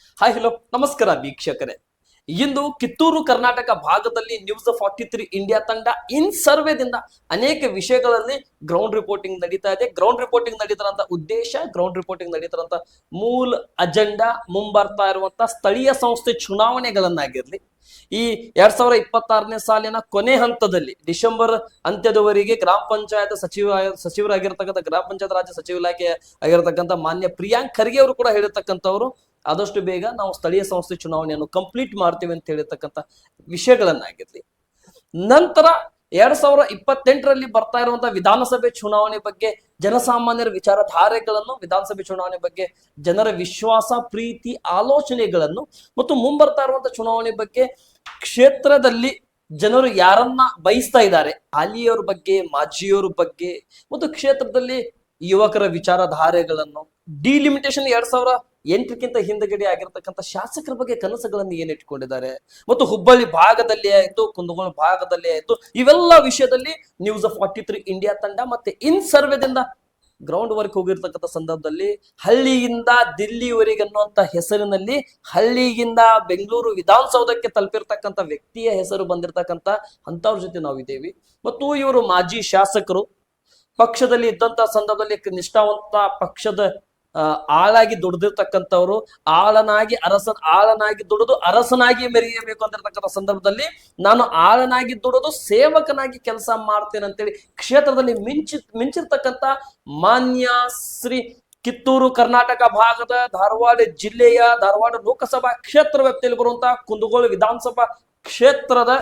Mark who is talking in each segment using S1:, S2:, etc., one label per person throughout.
S1: Hi hello ನಮಸ್ಕಾರ ವೀಕ್ಷಕರೇ. ಇಂದು ಕಿತ್ತೂರು ಕರ್ನಾಟಕ ಭಾಗದಲ್ಲಿ ನ್ಯೂಸ್ 43 ಇಂಡಿಯಾ ತಂಡ ಇನ್ ಸರ್ವೆದಿಂದ ಅನೇಕ ವಿಷಯಗಳಲ್ಲಿ ಗ್ರೌಂಡ್ ರಿಪೋರ್ಟಿಂಗ್ ನಡೀತಾ ಇದೆ. ಗ್ರೌಂಡ್ ರಿಪೋರ್ಟಿಂಗ್ ನಡೀತಾರಂತ ಉದ್ದೇಶ, ಗ್ರೌಂಡ್ ರಿಪೋರ್ಟಿಂಗ್ ನಡೀತಾರಂತ ಮೂಲ ಅಜೆಂಡಾ ಮುಂಬರ್ತಾ ಇರುವಂತ ಸ್ಥಳೀಯ ಸಂಸ್ಥೆ ಚುನಾವಣೆಗಳನ್ನಾಗಿರ್ಲಿ, ಈ 2026ನೇ ಸಾಲಿನ ಕೊನೆ ಹಂತದಲ್ಲಿ ಡಿಸೆಂಬರ್ ಅಂತ್ಯದವರೆಗೆ ಗ್ರಾಮ ಪಂಚಾಯತ್ ಸಚಿವರಾಗಿರ್ತಕ್ಕಂಥ ಗ್ರಾಮ ಪಂಚಾಯತ್ ರಾಜ್ಯ ಸಚಿವ ಇಲಾಖೆ ಆಗಿರತಕ್ಕಂಥ ಮಾನ್ಯ ಪ್ರಿಯಾಂಕ್ ಖರ್ಗೆ ಅವರು ಕೂಡ ಹೇಳಿರ್ತಕ್ಕಂಥವ್ರು ಆದಷ್ಟು ಬೇಗ ನಾವು ಸ್ಥಳೀಯ ಸಂಸ್ಥೆ ಚುನಾವಣೆಯನ್ನು ಕಂಪ್ಲೀಟ್ ಮಾಡ್ತೀವಿ ಅಂತ ಹೇಳಿರ್ತಕ್ಕಂಥ ವಿಷಯಗಳನ್ನಾಗಿರ್ಲಿ. ನಂತರ 2028ರಲ್ಲಿ ಬರ್ತಾ ಇರುವಂತಹ ವಿಧಾನಸಭೆ ಚುನಾವಣೆ ಬಗ್ಗೆ ಜನಸಾಮಾನ್ಯರ ವಿಚಾರಧಾರೆಗಳನ್ನು, ವಿಧಾನಸಭೆ ಚುನಾವಣೆ ಬಗ್ಗೆ ಜನರ ವಿಶ್ವಾಸ, ಪ್ರೀತಿ, ಆಲೋಚನೆಗಳನ್ನು ಮತ್ತು ಮುಂಬರ್ತಾ ಇರುವಂತಹ ಚುನಾವಣೆ ಬಗ್ಗೆ ಕ್ಷೇತ್ರದಲ್ಲಿ ಜನರು ಯಾರನ್ನ ಬಯಸ್ತಾ ಇದ್ದಾರೆ, ಹಾಲಿಯವರ ಬಗ್ಗೆ, ಮಾಜಿಯವರ ಬಗ್ಗೆ ಮತ್ತು ಕ್ಷೇತ್ರದಲ್ಲಿ ಯುವಕರ ವಿಚಾರಧಾರೆಗಳನ್ನು, ಡಿಲಿಮಿಟೇಷನ್ 2008ಕ್ಕಿಂತ ಹಿಂದಗಡೆ ಆಗಿರ್ತಕ್ಕಂಥ ಶಾಸಕರ ಬಗ್ಗೆ ಕನಸುಗಳನ್ನು ಏನ್ ಇಟ್ಕೊಂಡಿದ್ದಾರೆ ಮತ್ತು ಹುಬ್ಬಳ್ಳಿ ಭಾಗದಲ್ಲಿ ಆಯ್ತು, ಕುಂದಗೋಳ ಭಾಗದಲ್ಲಿ ಆಯ್ತು, ಇವೆಲ್ಲ ವಿಷಯದಲ್ಲಿ ನ್ಯೂಸ್ 43 ಇಂಡಿಯಾ ತಂಡ ಮತ್ತೆ ಇನ್ ಸರ್ವೆದಿಂದ ಗ್ರೌಂಡ್ ವರ್ಕ್ ಹೋಗಿರ್ತಕ್ಕಂಥ ಸಂದರ್ಭದಲ್ಲಿ ಹಳ್ಳಿಯಿಂದ ದಿಲ್ಲಿವರೆಗೆ ಅನ್ನುವಂತ ಹೆಸರಿನಲ್ಲಿ ಹಳ್ಳಿಯಿಂದ ಬೆಂಗಳೂರು ವಿಧಾನಸೌಧಕ್ಕೆ ತಲುಪಿರ್ತಕ್ಕಂಥ ವ್ಯಕ್ತಿಯ ಹೆಸರು ಬಂದಿರತಕ್ಕಂಥ ಅಂತವ್ರ ಜೊತೆ ನಾವಿದ್ದೇವೆ. ಮತ್ತು ಇವರು ಮಾಜಿ ಶಾಸಕರು, ಪಕ್ಷದಲ್ಲಿ ಇದ್ದಂತ ಸಂದರ್ಭದಲ್ಲಿ ನಿಷ್ಠಾವಂತ ಪಕ್ಷದ ಆಳಾಗಿ ದುಡಿದಿರ್ತಕ್ಕಂಥವ್ರು, ಆಳನಾಗಿ ದುಡಿದು ಅರಸನಾಗಿ ಮೆರೆಯಬೇಕು ಅಂತಿರ್ತಕ್ಕಂಥ ಸಂದರ್ಭದಲ್ಲಿ ನಾನು ಆಳನಾಗಿ ದುಡಿದು ಸೇವಕನಾಗಿ ಕೆಲಸ ಮಾಡ್ತೇನೆ ಅಂತೇಳಿ ಕ್ಷೇತ್ರದಲ್ಲಿ ಮಿಂಚಿರ್ತಕ್ಕಂಥ ಮಾನ್ಯ ಶ್ರೀ ಕಿತ್ತೂರು ಕರ್ನಾಟಕ ಭಾಗದ ಧಾರವಾಡ ಜಿಲ್ಲೆಯ ಧಾರವಾಡ ಲೋಕಸಭಾ ಕ್ಷೇತ್ರ ವ್ಯಾಪ್ತಿಯಲ್ಲಿ ಬರುವಂತಹ ಕುಂದಗೋಳ ವಿಧಾನಸಭಾ ಕ್ಷೇತ್ರದ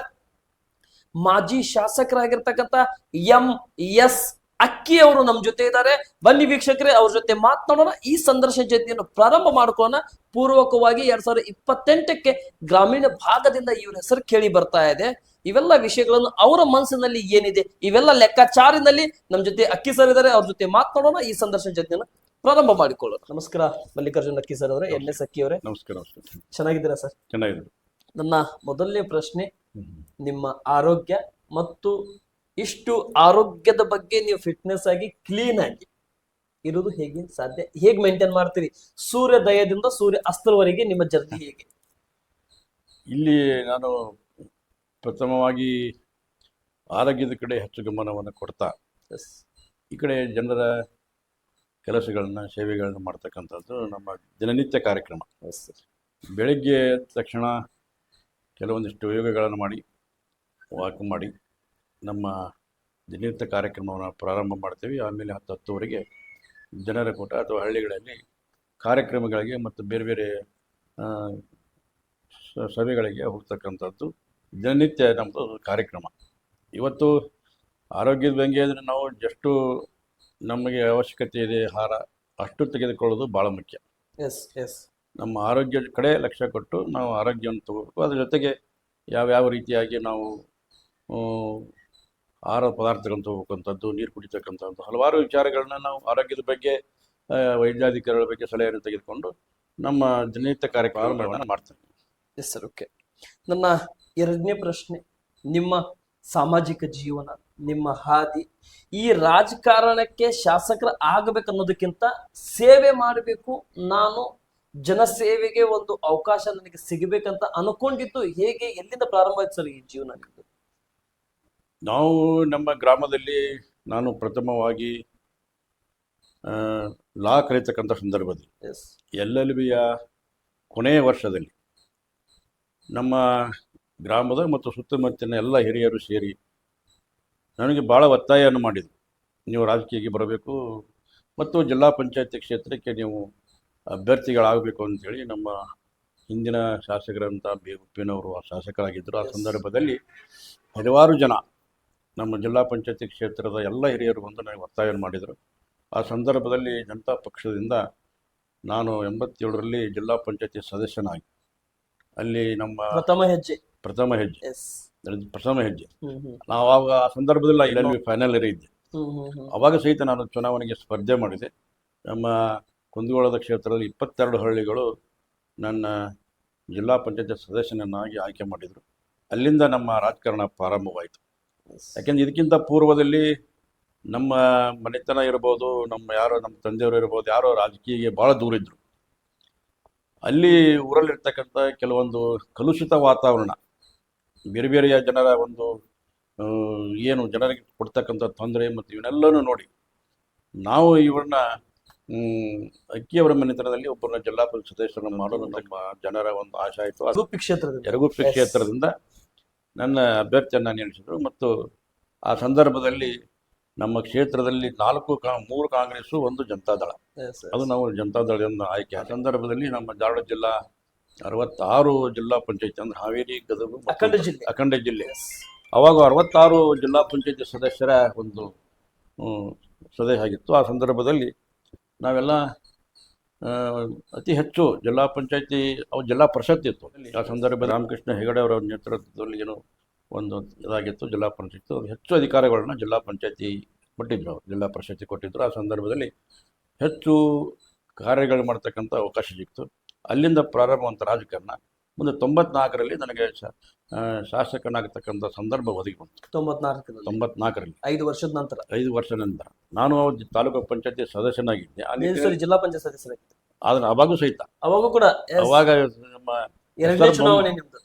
S1: ಮಾಜಿ ಶಾಸಕರಾಗಿರ್ತಕ್ಕಂಥ ಎಂ.ಎಸ್. ಅಕ್ಕಿ ಅವರು ನಮ್ಮ ಜೊತೆ ಇದ್ದಾರೆ. ಬನ್ನಿ ವೀಕ್ಷಕರೇ, ಅವ್ರ ಜೊತೆ ಮಾತನಾಡೋಣ. ಈ ಸಂದರ್ಶನ ಜೊತೆಯನ್ನು ಪ್ರಾರಂಭ ಮಾಡ್ಕೊಳ್ಳೋಣ. ಪೂರ್ವಕವಾಗಿ 2028ಕ್ಕೆ ಗ್ರಾಮೀಣ ಭಾಗದಿಂದ ಇವ್ರ ಹೆಸರು ಕೇಳಿ ಬರ್ತಾ ಇದೆ. ಇವೆಲ್ಲ ವಿಷಯಗಳನ್ನು ಅವರ ಮನಸ್ಸಿನಲ್ಲಿ ಏನಿದೆ, ಇವೆಲ್ಲ ಲೆಕ್ಕಾಚಾರಿನಲ್ಲಿ ನಮ್ಮ ಜೊತೆ ಅಕ್ಕಿ ಸರ್ ಇದ್ದಾರೆ. ಅವ್ರ ಜೊತೆ ಮಾತನಾಡೋಣ. ಈ ಸಂದರ್ಶನ ಜೊತೆಯನ್ನು ಪ್ರಾರಂಭ ಮಾಡಿಕೊಳ್ಳೋಣ. ನಮಸ್ಕಾರ ಮಲ್ಲಿಕಾರ್ಜುನ್ ಅಕ್ಕಿ ಸರ್ ಅವರೇ, ಎನ್.ಎಸ್. ಅಕ್ಕಿ ಅವರೇ.
S2: ನಮಸ್ಕಾರ.
S1: ಚೆನ್ನಾಗಿದ್ದೀರಾ ಸರ್?
S2: ಚೆನ್ನಾಗಿದೆ.
S1: ನನ್ನ ಮೊದಲನೇ ಪ್ರಶ್ನೆ, ನಿಮ್ಮ ಆರೋಗ್ಯ ಮತ್ತು ಇಷ್ಟು ಆರೋಗ್ಯದ ಬಗ್ಗೆ ನೀವು ಫಿಟ್ನೆಸ್ ಆಗಿ ಕ್ಲೀನ್ ಆಗಿ ಇರೋದು ಹೇಗೆ ಸಾಧ್ಯ? ಹೇಗೆ ಮೇಂಟೈನ್ ಮಾಡ್ತೀರಿ? ಸೂರ್ಯೋದಯದಿಂದ ಸೂರ್ಯ ಅಸ್ತರವರೆಗೆ ನಿಮ್ಮ ಜರ್ನಿ ಹೇಗೆ?
S2: ಇಲ್ಲಿ ನಾನು ಪ್ರಥಮವಾಗಿ ಆರೋಗ್ಯದ ಕಡೆ ಹೆಚ್ಚು ಗಮನವನ್ನು ಕೊಡ್ತಾ ಈ ಕಡೆ ಜನರ ಕೆಲಸಗಳನ್ನ, ಸೇವೆಗಳನ್ನ ಮಾಡ್ತಕ್ಕಂಥದ್ದು ನಮ್ಮ ದಿನನಿತ್ಯ ಕಾರ್ಯಕ್ರಮ. ಬೆಳಗ್ಗೆ ತಕ್ಷಣ ಕೆಲವೊಂದಿಷ್ಟು ಯೋಗಗಳನ್ನು ಮಾಡಿ, ವಾಕ್ ಮಾಡಿ ನಮ್ಮ ದಿನನಿತ್ಯ ಕಾರ್ಯಕ್ರಮವನ್ನು ಪ್ರಾರಂಭ ಮಾಡ್ತೀವಿ. ಆಮೇಲೆ 10-10ವರೆಗೆ ಜನರ ಕೂಟ ಅಥವಾ ಹಳ್ಳಿಗಳಲ್ಲಿ ಕಾರ್ಯಕ್ರಮಗಳಿಗೆ ಮತ್ತು ಬೇರೆ ಬೇರೆ ಸಭೆಗಳಿಗೆ ಹೋಗ್ತಕ್ಕಂಥದ್ದು ದಿನನಿತ್ಯ ನಮ್ಮದು ಕಾರ್ಯಕ್ರಮ. ಇವತ್ತು ಆರೋಗ್ಯದ ಬಗ್ಗೆ ಅಂದರೆ ನಾವು ಜಷ್ಟು ನಮಗೆ ಅವಶ್ಯಕತೆ ಇದೆ ಆಹಾರ ಅಷ್ಟು ತೆಗೆದುಕೊಳ್ಳೋದು ಭಾಳ ಮುಖ್ಯ. ನಮ್ಮ ಆರೋಗ್ಯದ ಕಡೆ ಲಕ್ಷ್ಯ ಕೊಟ್ಟು ನಾವು ಆರೋಗ್ಯವನ್ನು ತಗೋಬೇಕು. ಅದ್ರ ಜೊತೆಗೆ ಯಾವ್ಯಾವ ರೀತಿಯಾಗಿ ನಾವು ಆಹಾರ ಪದಾರ್ಥಗಳನ್ನು ತಗೋಬೇಕಂಥದ್ದು, ನೀರು ಕುಡಿತಕ್ಕಂಥದ್ದು, ಹಲವಾರು ವಿಚಾರಗಳನ್ನ ನಾವು ಆರೋಗ್ಯದ ಬಗ್ಗೆ ವೈದ್ಯಾಧಿಕಾರಿಗಳ ಬಗ್ಗೆ ಸಲಹೆಯನ್ನು ತೆಗೆದುಕೊಂಡು ನಮ್ಮ ದಿನನಿತ್ಯ ಕಾರ್ಯಕ್ರಮಗಳನ್ನು ಮಾಡ್ತೇವೆ.
S1: Yes sir, okay. ನನ್ನ ಎರಡನೇ ಪ್ರಶ್ನೆ, ನಿಮ್ಮ ಸಾಮಾಜಿಕ ಜೀವನ, ನಿಮ್ಮ ಹಾದಿ, ಈ ರಾಜಕಾರಣಕ್ಕೆ ಶಾಸಕರ ಆಗಬೇಕನ್ನೋದಕ್ಕಿಂತ ಸೇವೆ ಮಾಡಬೇಕು, ನಾನು ಜನಸೇವೆಗೆ ಒಂದು ಅವಕಾಶ ನನಗೆ ಸಿಗಬೇಕಂತ ಅನ್ಕೊಂಡಿದ್ದು ಹೇಗೆ, ಎಲ್ಲಿಂದ ಪ್ರಾರಂಭ ಆಯ್ತು ಸರ್ ಈ ಜೀವನ?
S2: ನಾವು ನಮ್ಮ ಗ್ರಾಮದಲ್ಲಿ ನಾನು ಪ್ರಥಮವಾಗಿ ಲಾ ಕಲಿತಕ್ಕಂಥ ಸಂದರ್ಭದಲ್ಲಿ LLBಯ ಕೊನೆಯ ವರ್ಷದಲ್ಲಿ ನಮ್ಮ ಗ್ರಾಮದ ಮತ್ತು ಸುತ್ತಮುತ್ತಲಿನ ಎಲ್ಲ ಹಿರಿಯರು ಸೇರಿ ನನಗೆ ಭಾಳ ಒತ್ತಾಯವನ್ನು ಮಾಡಿದರು. ನೀವು ರಾಜಕೀಯಕ್ಕೆ ಬರಬೇಕು ಮತ್ತು ಜಿಲ್ಲಾ ಪಂಚಾಯತಿ ಕ್ಷೇತ್ರಕ್ಕೆ ನೀವು ಅಭ್ಯರ್ಥಿಗಳಾಗಬೇಕು ಅಂಥೇಳಿ ನಮ್ಮ ಹಿಂದಿನ ಶಾಸಕರಂಥ ಉಪ್ಪಿನವರು ಶಾಸಕರಾಗಿದ್ದರು. ಆ ಸಂದರ್ಭದಲ್ಲಿ ಹಲವಾರು ಜನ ನಮ್ಮ ಜಿಲ್ಲಾ ಪಂಚಾಯತಿ ಕ್ಷೇತ್ರದ ಎಲ್ಲ ಹಿರಿಯರು ಬಂದು ನನಗೆ ಒತ್ತಾಯವನ್ನು ಮಾಡಿದರು. ಆ ಸಂದರ್ಭದಲ್ಲಿ ಜನತಾ ಪಕ್ಷದಿಂದ ನಾನು 87ರಲ್ಲಿ ಜಿಲ್ಲಾ ಪಂಚಾಯತಿ ಸದಸ್ಯನಾಗಿ ಅಲ್ಲಿ ನಮ್ಮ ಪ್ರಥಮ ಹೆಜ್ಜೆ ನಾವು ಆವಾಗ ಆ ಸಂದರ್ಭದಲ್ಲಿ LLB ಫೈನಲ್ ಇಯರ್ ಇದ್ದೆ. ಅವಾಗ ಸಹಿತ ನಾನು ಚುನಾವಣೆಗೆ ಸ್ಪರ್ಧೆ ಮಾಡಿದೆ. ನಮ್ಮ ಕುಂದಗೋಳದ ಕ್ಷೇತ್ರದಲ್ಲಿ 22 ಹಳ್ಳಿಗಳು ನನ್ನ ಜಿಲ್ಲಾ ಪಂಚಾಯತ್ ಸದಸ್ಯನನ್ನಾಗಿ ಆಯ್ಕೆ ಮಾಡಿದರು. ಅಲ್ಲಿಂದ ನಮ್ಮ ರಾಜಕಾರಣ ಪ್ರಾರಂಭವಾಯಿತು. ಯಾಕೆಂದ್ರೆ ಇದಕ್ಕಿಂತ ಪೂರ್ವದಲ್ಲಿ ನಮ್ಮ ಮನೆತನ ಇರ್ಬೋದು, ನಮ್ಮ ತಂದೆಯವರು ಇರ್ಬೋದು, ಯಾರೋ ರಾಜಕೀಯಕ್ಕೆ ಭಾಳ ದೂರ ಇದ್ದರು. ಅಲ್ಲಿ ಊರಲ್ಲಿರ್ತಕ್ಕಂಥ ಕೆಲವೊಂದು ಕಲುಷಿತ ವಾತಾವರಣ, ಬೇರೆ ಬೇರೆಯ ಜನರ ಒಂದು ಆ, ಏನು ಜನರಿಗೆ ಕೊಡ್ತಕ್ಕಂಥ ತೊಂದರೆ ಮತ್ತು ಇವನ್ನೆಲ್ಲನೂ ನೋಡಿ ನಾವು ಇವ್ರನ್ನ ಅಕ್ಕಿಯವರ ಮನೆತನದಲ್ಲಿ ಒಬ್ಬರನ್ನ ಜಿಲ್ಲಾ ಪರಿಷತ್ ಸದಸ್ಯರನ್ನು ಮಾಡಲು ನಮ್ಮ ಜನರ ಒಂದು ಆಶೆ ಆಯಿತು.
S1: ಗುಪ್ಪಿ ಕ್ಷೇತ್ರದಿಂದ
S2: ಯರಗುಪ್ಪಿ ಕ್ಷೇತ್ರದಿಂದ ನನ್ನ ಅಭ್ಯರ್ಥಿಯನ್ನು ನಿಲ್ಲಿಸಿದರು ಮತ್ತು ಆ ಸಂದರ್ಭದಲ್ಲಿ ನಮ್ಮ ಕ್ಷೇತ್ರದಲ್ಲಿ 3 ಕಾಂಗ್ರೆಸ್ಸು 1 ಜನತಾದಳ, ಅದು ನಾವು ಜನತಾದಳದಿಂದ ಆಯ್ಕೆ. ಆ ಸಂದರ್ಭದಲ್ಲಿ ನಮ್ಮ ಧಾರವಾಡ ಜಿಲ್ಲಾ 66 ಜಿಲ್ಲಾ ಪಂಚಾಯತ್ ಅಂದ್ರೆ ಹಾವೇರಿ, ಗದಗ ಮತ್ತು ಅಖಂಡ ಜಿಲ್ಲೆ. ಅವಾಗ 66 ಜಿಲ್ಲಾ ಪಂಚಾಯತಿ ಸದಸ್ಯರ ಒಂದು ಸದಸ್ಯ ಆಗಿತ್ತು. ಆ ಸಂದರ್ಭದಲ್ಲಿ ನಾವೆಲ್ಲ ಅತಿ ಹೆಚ್ಚು ಜಿಲ್ಲಾ ಪಂಚಾಯತಿ ಜಿಲ್ಲಾ ಪರಿಷತ್ ಇತ್ತು. ಆ ಸಂದರ್ಭದಲ್ಲಿ ರಾಮಕೃಷ್ಣ ಹೆಗಡೆ ಅವರ ನೇತೃತ್ವದಲ್ಲಿ ಏನು ಒಂದು ಇದಾಗಿತ್ತು ಜಿಲ್ಲಾ ಪರಿಷತ್ತು, ಅದು ಹೆಚ್ಚು ಅಧಿಕಾರಗಳನ್ನ ಜಿಲ್ಲಾ ಪಂಚಾಯತಿ ಕೊಟ್ಟಿದ್ರು, ಅವರು ಜಿಲ್ಲಾ ಪರಿಷತ್ತಿ ಕೊಟ್ಟಿದ್ದರು. ಆ ಸಂದರ್ಭದಲ್ಲಿ ಹೆಚ್ಚು ಕಾರ್ಯಗಳು ಮಾಡ್ತಕ್ಕಂಥ ಅವಕಾಶ ಸಿಕ್ತು. ಅಲ್ಲಿಂದ ಪ್ರಾರಂಭವಂತ ರಾಜಕಾರಣ ಮುಂದೆ 94ರಲ್ಲಿ ನನಗೆ ಶಾಸಕನಾಗತಕ್ಕಂಥ ಸಂದರ್ಭ ಒದಗಿ ಬಂತು. 94ರಲ್ಲಿ
S1: 5 ವರ್ಷದ ನಂತರ
S2: 5 ವರ್ಷದ ನಂತರ ನಾನು ತಾಲೂಕು ಪಂಚಾಯತಿ ಸದಸ್ಯನಾಗಿದ್ದೆ. ಅಲ್ಲಿ
S1: ಜಿಲ್ಲಾ ಪಂಚಾಯತ್ ಸದಸ್ಯರಾಗಿತ್ತು.
S2: ಆದ್ರೆ ಅವಾಗೂ ಸಹಿತ
S1: ಅವಾಗೂ ಕೂಡ
S2: ಅವಾಗ ನಮ್ಮ
S1: ಎರಡನೇ ಚುನಾವಣೆ ನಿಮ್ದು.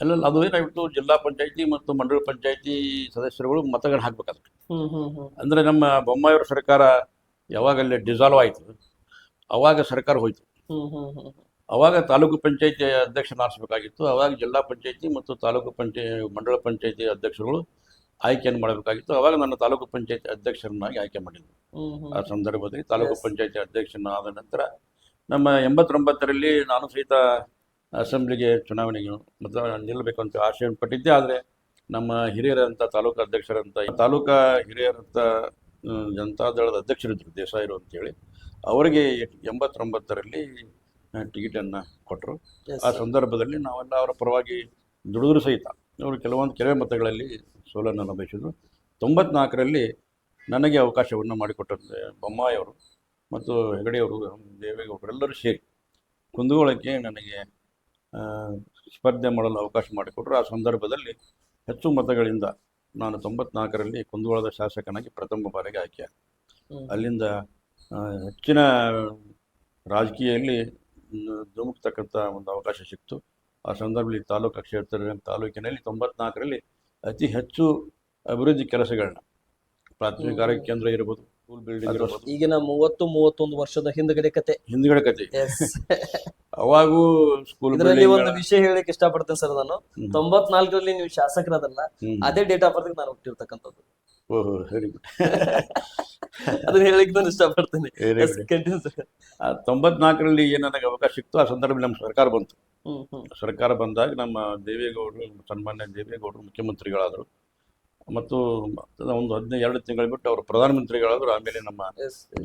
S2: ಅಲ್ಲ, ಅದು ಏನಾಗಿತ್ತು, ಜಿಲ್ಲಾ ಪಂಚಾಯತಿ ಮತ್ತು ಮಂಡಲ ಪಂಚಾಯತಿ ಸದಸ್ಯರುಗಳು ಮತಗಳು ಹಾಕ್ಬೇಕಾದ್ರೆ ಅಂದ್ರೆ ನಮ್ಮ ಬೊಮ್ಮಾಯಿಯವರ ಸರ್ಕಾರ ಯಾವಾಗಲ್ಲೇ ಡಿಸಾಲ್ವ್ ಆಯಿತು, ಅವಾಗ ಸರ್ಕಾರ ಹೋಯ್ತು. ಅವಾಗ ತಾಲೂಕು ಪಂಚಾಯತಿ ಅಧ್ಯಕ್ಷನ ಆರಿಸಬೇಕಾಗಿತ್ತು. ಅವಾಗ ಜಿಲ್ಲಾ ಪಂಚಾಯತಿ ಮತ್ತು ಮಂಡಳ ಪಂಚಾಯತಿ ಅಧ್ಯಕ್ಷರುಗಳು ಆಯ್ಕೆಯನ್ನು ಮಾಡಬೇಕಾಗಿತ್ತು. ಅವಾಗ ನನ್ನ ತಾಲೂಕು ಪಂಚಾಯತಿ ಅಧ್ಯಕ್ಷರನ್ನಾಗಿ ಆಯ್ಕೆ ಮಾಡಿದ್ರು. ಆ ಸಂದರ್ಭದಲ್ಲಿ ತಾಲೂಕು ಪಂಚಾಯತಿ ಅಧ್ಯಕ್ಷನಾದ ನಂತರ ನಮ್ಮ 89ರಲ್ಲಿ ನಾನು ಸಹಿತ ಅಸೆಂಬ್ಲಿಗೆ ಚುನಾವಣೆಗೆ ಮತ್ತು ನಿಲ್ಲಬೇಕು ಅಂತ ಆಶೆಯನ್ನು ಪಟ್ಟಿದ್ದೆ. ಆದರೆ ನಮ್ಮ ಹಿರಿಯರಂಥ ತಾಲೂಕು ಅಧ್ಯಕ್ಷರಂತ ತಾಲೂಕಾ ಹಿರಿಯರಂಥ ಜನತಾದಳದ ಅಧ್ಯಕ್ಷರಿದ್ದರು, ದೇಸಾಯಿರು ಅಂತೇಳಿ, ಅವರಿಗೆ 89ರಲ್ಲಿ ಟಿಕೆಟನ್ನು ಕೊಟ್ಟರು. ಆ ಸಂದರ್ಭದಲ್ಲಿ ನಾವೆಲ್ಲ ಅವರ ಪರವಾಗಿ ದುಡಿದ್ರು ಸಹಿತ ಅವರು ಕೆಲವೇ ಮತಗಳಲ್ಲಿ ಸೋಲನ್ನು ಅನುಭವಿಸಿದರು. 94ರಲ್ಲಿ ನನಗೆ ಅವಕಾಶವನ್ನು ಮಾಡಿಕೊಟ್ಟಂತೆ ಬೊಮ್ಮಾಯಿಯವರು ಮತ್ತು ಹೆಗಡೆಯವರು, ದೇವೇಗೌಡರು ಎಲ್ಲರೂ ಸೇರಿ ಕುಂದಗೋಳಕ್ಕೆ ನನಗೆ ಸ್ಪರ್ಧೆ ಮಾಡಲು ಅವಕಾಶ ಮಾಡಿಕೊಟ್ರು. ಆ ಸಂದರ್ಭದಲ್ಲಿ ಹೆಚ್ಚು ಮತಗಳಿಂದ ನಾನು 94ರಲ್ಲಿ ಕುಂದಗೋಳದ ಶಾಸಕನಾಗಿ ಪ್ರಥಮ ಬಾರಿಗೆ ಆಯ್ಕೆ. ಅಲ್ಲಿಂದ ಹೆಚ್ಚಿನ ರಾಜಕೀಯದಲ್ಲಿ ಧುಮುಕ್ತಕ್ಕಂಥ ಒಂದು ಅವಕಾಶ ಸಿಕ್ತು. ಆ ಸಂದರ್ಭದಲ್ಲಿ ತಾಲೂಕಿನಲ್ಲಿ 94ರಲ್ಲಿ ಅತಿ ಹೆಚ್ಚು ಅಭಿವೃದ್ಧಿ ಕೆಲಸಗಳನ್ನ, ಪ್ರಾಥಮಿಕ ಆರೋಗ್ಯ ಕೇಂದ್ರ ಇರ್ಬೋದು, ಸ್ಕೂಲ್ ಬಿಲ್ಡಿಂಗ್ ಇರ್ಬೋದು,
S1: ಈಗಿನ 30-31 ವರ್ಷದ ಹಿಂದ್ಗಡೆ ಕತೆ
S2: ಅವಾಗೂ ಸ್ಕೂಲ್
S1: ಇದರಲ್ಲಿ ಒಂದು ವಿಷಯ ಹೇಳಕ್ ಇಷ್ಟಪಡ್ತೇನೆ ಸರ್. ನಾನು 94ರಲ್ಲಿ ನೀವು ಶಾಸಕರಾದಲ್ಲ, ಅದೇ ಡೇಟ್ ಆಫ್ ಬರ್ತ್ ನಾನು ಹುಟ್ಟಿರ್ತಕ್ಕಂಥದ್ದು.
S2: ಓಹೋ, ವೆರಿ ಗುಡ್.
S1: ಅದನ್ನ ಹೇಳಕ್ ನಾನು ಇಷ್ಟಪಡ್ತೇನೆ.
S2: 94ರಲ್ಲಿ ಏನು ನನಗೆ ಅವಕಾಶ ಸಿಕ್ತು. ಆ ಸಂದರ್ಭದಲ್ಲಿ ನಮ್ಮ ಸರ್ಕಾರ ಬಂತು. ಸರ್ಕಾರ ಬಂದಾಗ ನಮ್ಮ ಸನ್ಮಾನ್ಯ ದೇವೇಗೌಡರು ಮುಖ್ಯಮಂತ್ರಿಗಳಾದರು ಮತ್ತು ಒಂದು 12 ತಿಂಗಳು ಬಿಟ್ಟು ಅವರು ಪ್ರಧಾನಮಂತ್ರಿಗಳಾದರು. ಆಮೇಲೆ ನಮ್ಮ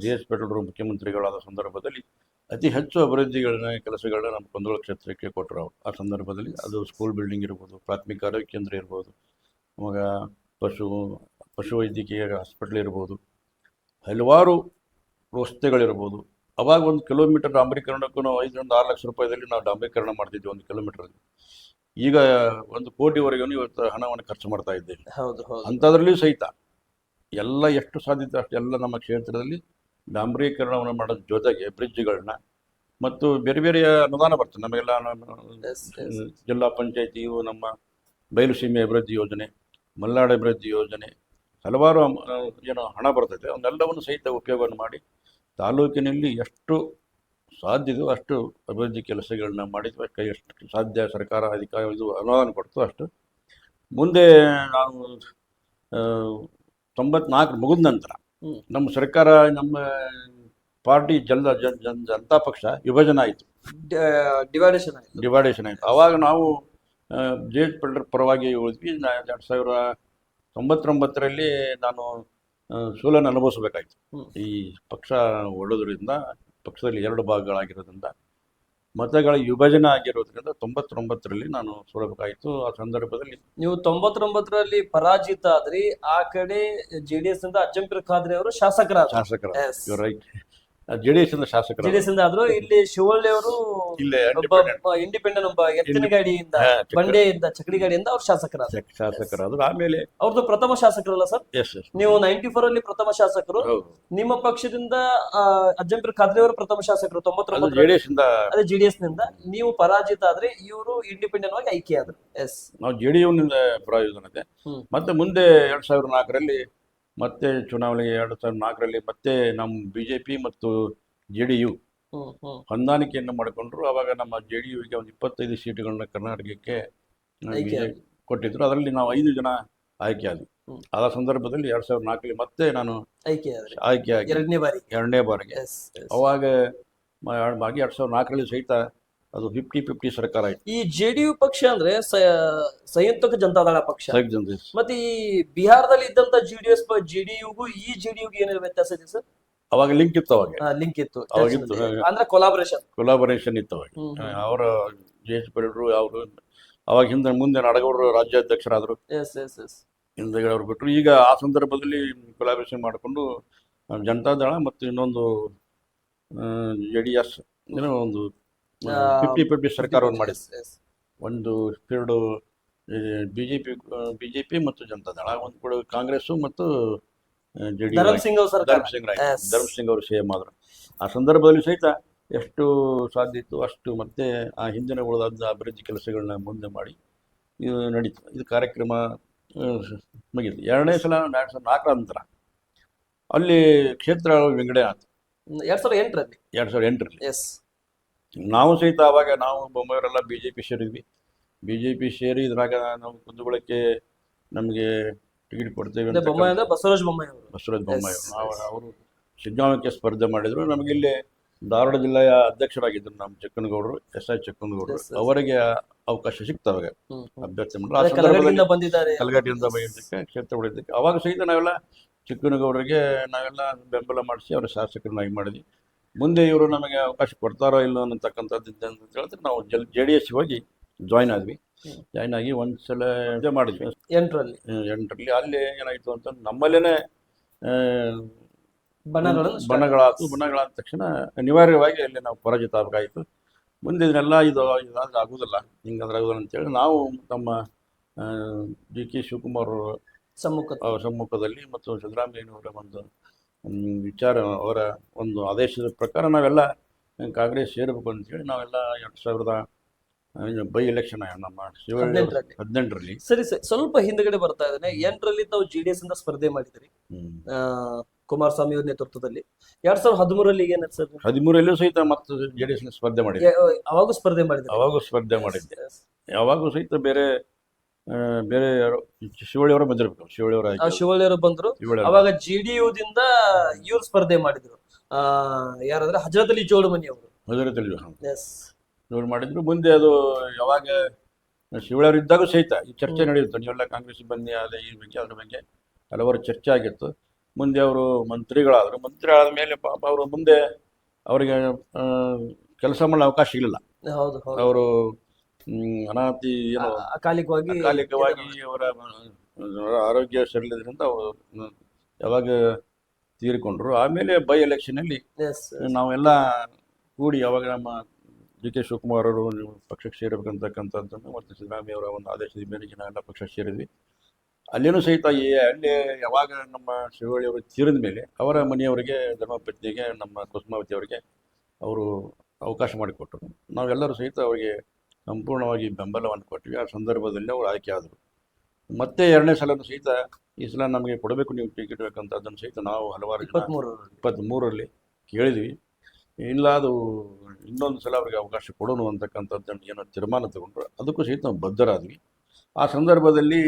S2: JS ಪಾಟೀಲ್ ಮುಖ್ಯಮಂತ್ರಿಗಳಾದ ಸಂದರ್ಭದಲ್ಲಿ ಅತಿ ಹೆಚ್ಚು ಅಭಿವೃದ್ಧಿಗಳನ್ನ ಕೆಲಸಗಳನ್ನ ನಮ್ಮ ಕುಂದಗೋಳ ಕ್ಷೇತ್ರಕ್ಕೆ ಕೊಟ್ಟರು ಅವರು. ಆ ಸಂದರ್ಭದಲ್ಲಿ ಅದು ಸ್ಕೂಲ್ ಬಿಲ್ಡಿಂಗ್ ಇರ್ಬೋದು, ಪ್ರಾಥಮಿಕ ಆರೋಗ್ಯ ಕೇಂದ್ರ ಇರ್ಬೋದು, ಅವಾಗ ಪಶುವೈದ್ಯಕೀಯ ಹಾಸ್ಪಿಟ್ಲ್ ಇರ್ಬೋದು, ಹಲವಾರು ರಸ್ತೆಗಳಿರ್ಬೋದು. ಅವಾಗ 1 ಕಿಲೋಮೀಟರ್ ಡಾಂಬರೀಕರಣಕ್ಕೂ 5-6 ಲಕ್ಷ ರೂಪಾಯಿದಲ್ಲಿ ನಾವು ಡಾಂಬರೀಕರಣ ಮಾಡ್ತಿದ್ವಿ 1 ಕಿಲೋಮೀಟರ್. ಈಗ 1 ಕೋಟಿವರೆಗೂ ಇವತ್ತು ಹಣವನ್ನು ಖರ್ಚು ಮಾಡ್ತಾ ಇದ್ದೇವೆ. ಅಂಥದ್ರಲ್ಲಿಯೂ ಸಹಿತ ಎಲ್ಲ ಎಷ್ಟು ಸಾಧ್ಯತೆ ಅಷ್ಟೆಲ್ಲ ನಮ್ಮ ಕ್ಷೇತ್ರದಲ್ಲಿ ಡಾಂಬರೀಕರಣವನ್ನು ಮಾಡೋದ್ರ ಜೊತೆಗೆ ಬ್ರಿಡ್ಜ್ಗಳನ್ನ ಮತ್ತು ಬೇರೆ ಬೇರೆ ಅನುದಾನ ಬರ್ತದೆ ನಮಗೆಲ್ಲ. ಜಿಲ್ಲಾ ಪಂಚಾಯತಿಯು ನಮ್ಮ ಬಯಲುಸೀಮೆ ಅಭಿವೃದ್ಧಿ ಯೋಜನೆ, ಮಲ್ನಾಡು ಅಭಿವೃದ್ಧಿ ಯೋಜನೆ, ಹಲವಾರು ಏನು ಹಣ ಬರ್ತೈತೆ, ಅವನ್ನೆಲ್ಲವನ್ನು ಸಹಿತ ಉಪಯೋಗವನ್ನು ಮಾಡಿ ತಾಲೂಕಿನಲ್ಲಿ ಎಷ್ಟು ಸಾಧ್ಯದೋ ಅಷ್ಟು ಅಭಿವೃದ್ಧಿ ಕೆಲಸಗಳನ್ನ ಮಾಡಿದ್ವಿ. ಎಷ್ಟು ಸಾಧ್ಯ ಸರ್ಕಾರ ಅಧಿಕಾರ ಇದು ಅನುದಾನ ಕೊಡ್ತು ಅಷ್ಟು. ಮುಂದೆ ನಾವು 94 ಮುಗಿದ ನಂತರ ನಮ್ಮ ಸರ್ಕಾರ, ನಮ್ಮ ಪಾರ್ಟಿ ಜನತಾ ಪಕ್ಷ ವಿಭಜನೆ ಆಯಿತು, ಡಿವೈಡೇಷನ್ ಆಯಿತು. ಆವಾಗ ನಾವು JS ಪಾಟೀಲ್ ಪರವಾಗಿ ಉಳಿದ್ವಿ. 2099ರಲ್ಲಿ ನಾನು ಸೋಲನ್ನು ಅನುಭವಿಸಬೇಕಾಯ್ತು. ಈ ಪಕ್ಷ ಒಳ್ಳೋದ್ರಿಂದ, ಪಕ್ಷದಲ್ಲಿ 2 ಭಾಗಗಳಾಗಿರೋದ್ರಿಂದ, ಮತಗಳ ವಿಭಜನೆ ಆಗಿರೋದ್ರಿಂದ 99ರಲ್ಲಿ ನಾನು ಸೋಲಬೇಕಾಯಿತು. ಆ ಸಂದರ್ಭದಲ್ಲಿ
S1: ನೀವು 99ರಲ್ಲಿ ಪರಾಜಿತ ಆದ್ರಿ. ಆ ಕಡೆ JDS ನಿಂದ ಅಜ್ಜಂಪೀರ್ ಖಾದ್ರಿ ಅವರು ಶಾಸಕರ
S2: ರೈಟ್. JDS ಇಂದ ಶಾಸಕರು
S1: ಜೆಡಿಎಸ್ ಇಂದ ಆದ್ರು. ಇಲ್ಲಿ ಶಿವಳ್ಳಿ ಅವರು
S2: ಇಲ್ಲೇ
S1: ಒಬ್ಬ ಇಂಡಿಪೆಂಡೆಂಟ್ ಒಬ್ಬ ಎತ್ತಿನ ಗಾಡಿಯಿಂದ ಬಂಡೆಯಿಂದ ಚಕಡಿ ಗಾಡಿಯಿಂದ ಅವ್ರ ಶಾಸಕರಾದ್ರು.
S2: ಶಾಸಕರಾದ್ರು. ಆಮೇಲೆ
S1: ಅವ್ರದ್ದು ಪ್ರಥಮ ಶಾಸಕರಲ್ಲ ಸರ್?
S2: ಎಸ್
S1: ನೀವು 94 ಅಲ್ಲಿ ಪ್ರಥಮ ಶಾಸಕರು.
S2: ಹೌದು.
S1: ನಿಮ್ಮ ಪಕ್ಷದಿಂದ ಅಜ್ಜಂಪೀರ್ ಖಾದ್ರಿ ಅವರು ಪ್ರಥಮ ಶಾಸಕರು 99.
S2: JDS ಇಂದ
S1: ಅದೇ ಜೆಡಿಎಸ್ ನಿಂದ ನೀವು ಪರಾಜಿತ ಆದ್ರೆ ಇವರು ಇಂಡಿಪೆಂಡೆಂಟ್ ಆಗಿ ಆಯ್ಕೆ ಆದ್ರು. ಎಸ್,
S2: ನಾವು JDU ನಿಂದ ಪ್ರಯೋಜನತೆ.
S1: ಹ್ಮ್.
S2: ಮತ್ತೆ ಮುಂದೆ 2004ರಲ್ಲಿ ಮತ್ತೆ ಚುನಾವಣೆಗೆ 2004ರಲ್ಲಿ ಮತ್ತೆ ನಮ್ಮ BJP ಮತ್ತು JDU
S1: ಹ್ಮ್ ಹ್ಮ್
S2: ಹೊಂದಾಣಿಕೆಯನ್ನು ಮಾಡಿಕೊಂಡ್ರು. ಅವಾಗ ನಮ್ಮ JDUಗೆ ಒಂದು 25 ಸೀಟುಗಳನ್ನ ಕರ್ನಾಟಕಕ್ಕೆ
S1: ಆಯ್ಕೆ
S2: BJP ಕೊಟ್ಟಿದ್ರು. ಅದರಲ್ಲಿ ನಾವು 5 ಜನ ಆಯ್ಕೆ ಆದ್ವಿ.
S1: ಹ್ಮ್.
S2: ಆ ಸಂದರ್ಭದಲ್ಲಿ 2004ರಲ್ಲಿ ಮತ್ತೆ ನಾನು
S1: ಆಯ್ಕೆ ಆದ್ರೆ
S2: ಆಯ್ಕೆಯಾಗಿ
S1: ಎರಡನೇ ಬಾರಿ.
S2: ಎರಡನೇ ಬಾರಿಗೆ.
S1: Yes, yes.
S2: ಅವಾಗ 2004ರಲ್ಲಿ ಸಹಿತ ಅದು 50-50 ಸರ್ಕಾರ ಆಯ್ತು.
S1: ಈ ಜೆಡಿಯು ಪಕ್ಷ ಅಂದ್ರೆ ಸಂಯುಕ್ತ ಜನತಾದಳ ಪಕ್ಷ.
S2: ಸೈಕ್ ಜನತೆ.
S1: ಮತ್ತೆ ಈ ಬಿಹಾರದಲ್ಲಿ ಇದ್ದಂತ ಜೆಡಿಯುಗೂ ಈ ಜೆಡಿಯುಗೂ ಏನಾದ್ರು ವ್ಯತ್ಯಾಸ ಇದೆ ಸರ್?
S2: ಅವಾಗ ಲಿಂಕ್ ಇತ್ತು. ಅವಾಗ
S1: ಲಿಂಕ್ ಇತ್ತು,
S2: ಅವಾಗಿತ್ತು.
S1: ಅಂದ್ರೆ ಕೊಲಾಬರೇಷನ್
S2: ಇತ್ತು ಅವಾಗ. ಅವರ JH ಪಡೆದ್ರು ಅವರು. ಅವಾಗ ಮುಂದೆ ನಾಡಗೌಡರು ರಾಜ್ಯಾಧ್ಯಕ್ಷರಾದರು.
S1: Yes yes yes.
S2: ಹಿಂದೆಗಡೆ ಅವ್ರು ಬಿಟ್ಟರು. ಈಗ ಆ ಸಂದರ್ಭದಲ್ಲಿ ಕೊಲಾಬರೇಷನ್ ಮಾಡಿಕೊಂಡು ಜನತಾದಳ ಮತ್ತು ಇನ್ನೊಂದು JDS ಏನೋ ಒಂದು 50-50 ಸರ್ಕಾರವನ್ನು ಮಾಡಿದ್ರು. ಒಂದು ಪೀರಿಯಡ್ ಬಿಜೆಪಿ ಮತ್ತು ಜನತಾದಳ, ಒಂದು ಕೂಡ ಕಾಂಗ್ರೆಸ್ ಮತ್ತು
S1: ಧರ್ಮ್ ಸಿಂಗ್ ಅವ್ರ ಸರ್ಕಾರ.
S2: ಧರ್ಮ್ ಸಿಂಗ್ ಅವರು CM ಆದರು. ಆ ಸಂದರ್ಭದಲ್ಲಿ ಸಹಿತ ಎಷ್ಟು ಸಾಧ್ಯ ಇತ್ತು ಅಷ್ಟು ಮತ್ತೆ ಆ ಹಿಂದಿನ ಉಳಿದ ಅಭಿವೃದ್ಧಿ ಕೆಲಸಗಳನ್ನ ಮುಂದೆ ಮಾಡಿ ಇದು ನಡೀತು. ಇದು ಕಾರ್ಯಕ್ರಮ ಮುಗಿತು. ಎರಡನೇ ಸಲ 2004 ನಂತರ ಅಲ್ಲಿ ಕ್ಷೇತ್ರ ವಿಂಗಡಣೆ ಆಯ್ತು
S1: 2008ರಲ್ಲಿ.
S2: 2008ರಲ್ಲಿ.
S1: ಎಸ್.
S2: ನಾವು ಸಹಿತ ಅವಾಗ ನಾವು ಬೊಮ್ಮಾಯಿಯವರೆಲ್ಲ BJP ಸೇರಿದ್ವಿ. BJP ಸೇರಿ ಇದ್ರಾಗ ನಾವು ಕುಂದಗೋಳಕ್ಕೆ ನಮಗೆ ಟಿಕೆಟ್ ಕೊಡ್ತೇವೆ ಅಂತ
S1: ಬಸವರಾಜ ಬೊಮ್ಮಾಯಿ
S2: ನಾವು ಅವರು ಸಿದ್ಧಾಂತಕ್ಕೆ ಸ್ಪರ್ಧೆ ಮಾಡಿದ್ರು. ನಮಗೆ ಇಲ್ಲಿ ಧಾರವಾಡ ಜಿಲ್ಲೆಯ ಅಧ್ಯಕ್ಷರಾಗಿದ್ದರು ನಮ್ಮ ಚೆಕ್ಕನಗೌಡರು, SI ಚೆಕ್ಕನಗೌಡರು. ಅವರಿಗೆ ಅವಕಾಶ ಸಿಗ್ತವಾಗ ಅಭ್ಯರ್ಥಿ ಮಾಡಲು.
S1: ಕಲಘಟಗಿಯಿಂದ ಬಂದಿದ್ದಾರೆ.
S2: ಕಲಘಟಗಿಯಿಂದ ಬೈಯೋದಕ್ಕೆ ಕ್ಷೇತ್ರ ಹೊಡೆಯೋದಕ್ಕೆ ಅವಾಗ ಸಹಿತ ನಾವೆಲ್ಲ ಚಿಕ್ಕನಗೌಡರಿಗೆ ನಾವೆಲ್ಲ ಬೆಂಬಲ ಮಾಡಿಸಿ ಅವರ ಶಾಸಕರನ್ನಾಗಿ ಮಾಡಿದ್ವಿ. ಮುಂದೆ ಇವರು ನಮಗೆ ಅವಕಾಶ ಕೊಡ್ತಾರೋ ಇಲ್ಲೋ ಅನ್ನತಕ್ಕಂಥದ್ದು ಅಂತ ಹೇಳಿದ್ರೆ ನಾವು JDS ಹೋಗಿ ಜಾಯ್ನ್ ಆದ್ವಿ. ಜಾಯ್ನ್ ಆಗಿ ಒಂದ್ಸಲ ಮಾಡಿದ್ವಿ 8ರಲ್ಲಿ. ಅಲ್ಲಿ ಏನಾಯ್ತು ಅಂತ ನಮ್ಮಲ್ಲೇನೆ ಬಣಗಳಾದ ತಕ್ಷಣ ಅನಿವಾರ್ಯವಾಗಿ ಅಲ್ಲಿ ನಾವು ಪರಾಜಿತ ಆಗಬೇಕಾಯಿತು. ಮುಂದೆ ಇದನ್ನೆಲ್ಲ ಇದಾದ್ರೆ ಆಗುದಿಲ್ಲ, ಹಿಂಗಂದ್ರೆ ಆಗುದಿಲ್ಲ ಅಂತೇಳಿ ನಾವು ನಮ್ಮ DK ಶಿವಕುಮಾರ್ ಸಮ್ಮುಖದಲ್ಲಿ ಮತ್ತು ಸಿದ್ದರಾಮಯ್ಯನವರ ಒಂದು ವಿಚಾರ, ಅವರ ಒಂದು ಆದೇಶದ ಪ್ರಕಾರ ನಾವೆಲ್ಲ ಕಾಂಗ್ರೆಸ್ ಸೇರಬೇಕು ಅಂತೇಳಿ ನಾವೆಲ್ಲ 2000 ಬೈ ಎಲೆಕ್ಷನ್ ನಮ್ಮ 18ರಲ್ಲಿ.
S1: ಸರಿ ಸರಿ, ಸ್ವಲ್ಪ ಹಿಂದ್ಗಡೆ ಬರ್ತಾ ಇದ್ದೇನೆ. 8ರಲ್ಲಿ ತಾವು JDS ಇಂದ ಸ್ಪರ್ಧೆ ಮಾಡಿದ್ರಿ ಕುಮಾರಸ್ವಾಮಿ ಅವ್ರ ನೇತೃತ್ವದಲ್ಲಿ. 2013ರಲ್ಲಿ ಏನಾಯ್ತು ಸರ್?
S2: 13ರಲ್ಲೂ ಸಹಿತ ಮತ್ತು JDS ಸ್ಪರ್ಧೆ ಮಾಡಿದ್ದೆ.
S1: ಅವಾಗೂ ಸ್ಪರ್ಧೆ ಮಾಡಿದ್ದೆ.
S2: ಯಾವಾಗೂ ಸಹಿತ ಬೇರೆ ಶಿವಳ್ಳಿ ಅವರು ಬಂದಿರ್ಬೇಕು.
S1: ಶಿವಳ್ಳಿ ಅವರು ಬಂದ್ರು. ಅವಾಗ JDUದಿಂದ ಇವ್ರು ಸ್ಪರ್ಧೆ ಮಾಡಿದ್ರು. ಯಾರಂದ್ರೆ ಹಜರತ್ ಅಲಿ ಜೋಡುಮನಿ ಅವರು.
S2: ಮಾಡಿದ್ರು. ಮುಂದೆ ಅದು ಯಾವಾಗ ಶಿವಳ್ಳಿ ಇದ್ದಾಗ ಸಹಿತ ಈ ಚರ್ಚೆ ನಡೆಯುತ್ತೆ. ನೀವೆಲ್ಲ ಕಾಂಗ್ರೆಸ್ ಬನ್ನಿ ಈ ಬಗ್ಗೆ ಅದ್ರ ಬಗ್ಗೆ ಹಲವಾರು ಚರ್ಚೆ ಆಗಿತ್ತು. ಮುಂದೆ ಅವರು ಮಂತ್ರಿಗಳಾದ ಮೇಲೆ ಪಾಪ ಅವರು ಮುಂದೆ ಅವರಿಗೆ ಕೆಲಸ ಮಾಡಲು ಅವಕಾಶ ಸಿಗಲಿಲ್ಲ. ಅವರು ಅನಾತಿ
S1: ಅಕಾಲಿಕವಾಗಿ
S2: ಅವರ ಆರೋಗ್ಯ ಸರಿಯಿಲ್ಲದ್ರಿಂದ ಅವರು ಯಾವಾಗ ತೀರಿಕೊಂಡ್ರು. ಆಮೇಲೆ ಬೈ ಎಲೆಕ್ಷನಲ್ಲಿ ನಾವೆಲ್ಲ ಕೂಡಿ ಅವಾಗ ನಮ್ಮ DK ಶಿವಕುಮಾರ್ ಅವರು ಪಕ್ಷಕ್ಕೆ ಸೇರಬೇಕಂತಕ್ಕಂಥದ್ದನ್ನು ಮತ್ತು ಸಿದ್ದರಾಮಯ್ಯ ಅವರ ಒಂದು ಆದೇಶದ ಮೇರೆಗೆ ನಾವೆಲ್ಲ ಪಕ್ಷಕ್ಕೆ ಸೇರಿದ್ವಿ. ಅಲ್ಲೇನೂ ಸಹಿತ ಅಲ್ಲಿ ಯಾವಾಗ ನಮ್ಮ ಶಿವಳ್ಳಿ ಅವರು ತೀರಿದ ಮೇಲೆ ಅವರ ಮನೆಯವರಿಗೆ, ಧರ್ಮಪತ್ನಿಗೆ, ನಮ್ಮ ಕುಸುಮಾವತಿ ಅವರಿಗೆ ಅವರು ಅವಕಾಶ ಮಾಡಿಕೊಟ್ಟರು. ನಾವೆಲ್ಲರೂ ಸಹಿತ ಅವರಿಗೆ ಸಂಪೂರ್ಣವಾಗಿ ಬೆಂಬಲವನ್ನು ಕೊಟ್ವಿ. ಆ ಸಂದರ್ಭದಲ್ಲಿ ಅವರು ಆಯ್ಕೆ ಆದರು. ಮತ್ತೆ ಎರಡನೇ ಸಲನೂ ಸಹಿತ ಈ ಸಲ ನಮಗೆ ಕೊಡಬೇಕು ನೀವು ಟಿಕೆಟ್ ಬೇಕಂತ ಅದನ್ನು ಸಹಿತ ನಾವು ಹಲವಾರು 23ರಲ್ಲಿ ಕೇಳಿದ್ವಿ. ಇಲ್ಲ, ಅದು ಇನ್ನೊಂದು ಸಲ ಅವ್ರಿಗೆ ಅವಕಾಶ ಕೊಡೋಣ ಅಂತಕ್ಕಂಥದ್ದನ್ನು ಏನೋ ತೀರ್ಮಾನ ತಗೊಂಡ್ರು. ಅದಕ್ಕೂ ಸಹಿತ ನಾವು ಬದ್ಧರಾದ್ವಿ. ಆ ಸಂದರ್ಭದಲ್ಲಿ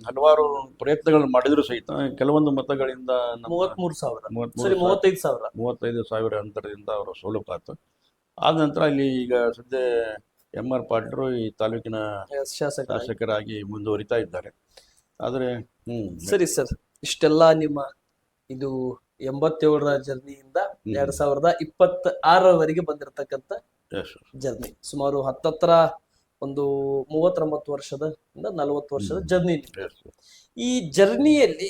S2: ಹಲವಾರು ಪ್ರಯತ್ನಗಳು ಮಾಡಿದ್ರು ಸಹಿತ ಕೆಲವೊಂದು ಮತಗಳಿಂದ 35,000 ಅಂತರದಿಂದ ಅವರ ಸೋಲುಪಾತು. ಆದ ನಂತರ ಇಲ್ಲಿ ಈಗ ಸದ್ಯ MR ಪಾಟೀಲರು ಈ ತಾಲೂಕಿನ ಶಾಸಕರಾಗಿ ಮುಂದುವರಿತಾ ಇದ್ದಾರೆ. ಆದರೆ
S1: ಸರಿ ಸರ್, ಇಷ್ಟೆಲ್ಲ ನಿಮ್ಮ ಇದು 87ರ ಜರ್ನಿಯಿಂದ 2026ರವರೆಗೆ ಬಂದಿರತಕ್ಕಂಥ ಜರ್ನಿ, ಸುಮಾರು ಹತ್ತತ್ರ ಒಂದು 39 ವರ್ಷದ 40 ವರ್ಷದ ಜರ್ನಿ. ಈ ಜರ್ನಿಯಲ್ಲಿ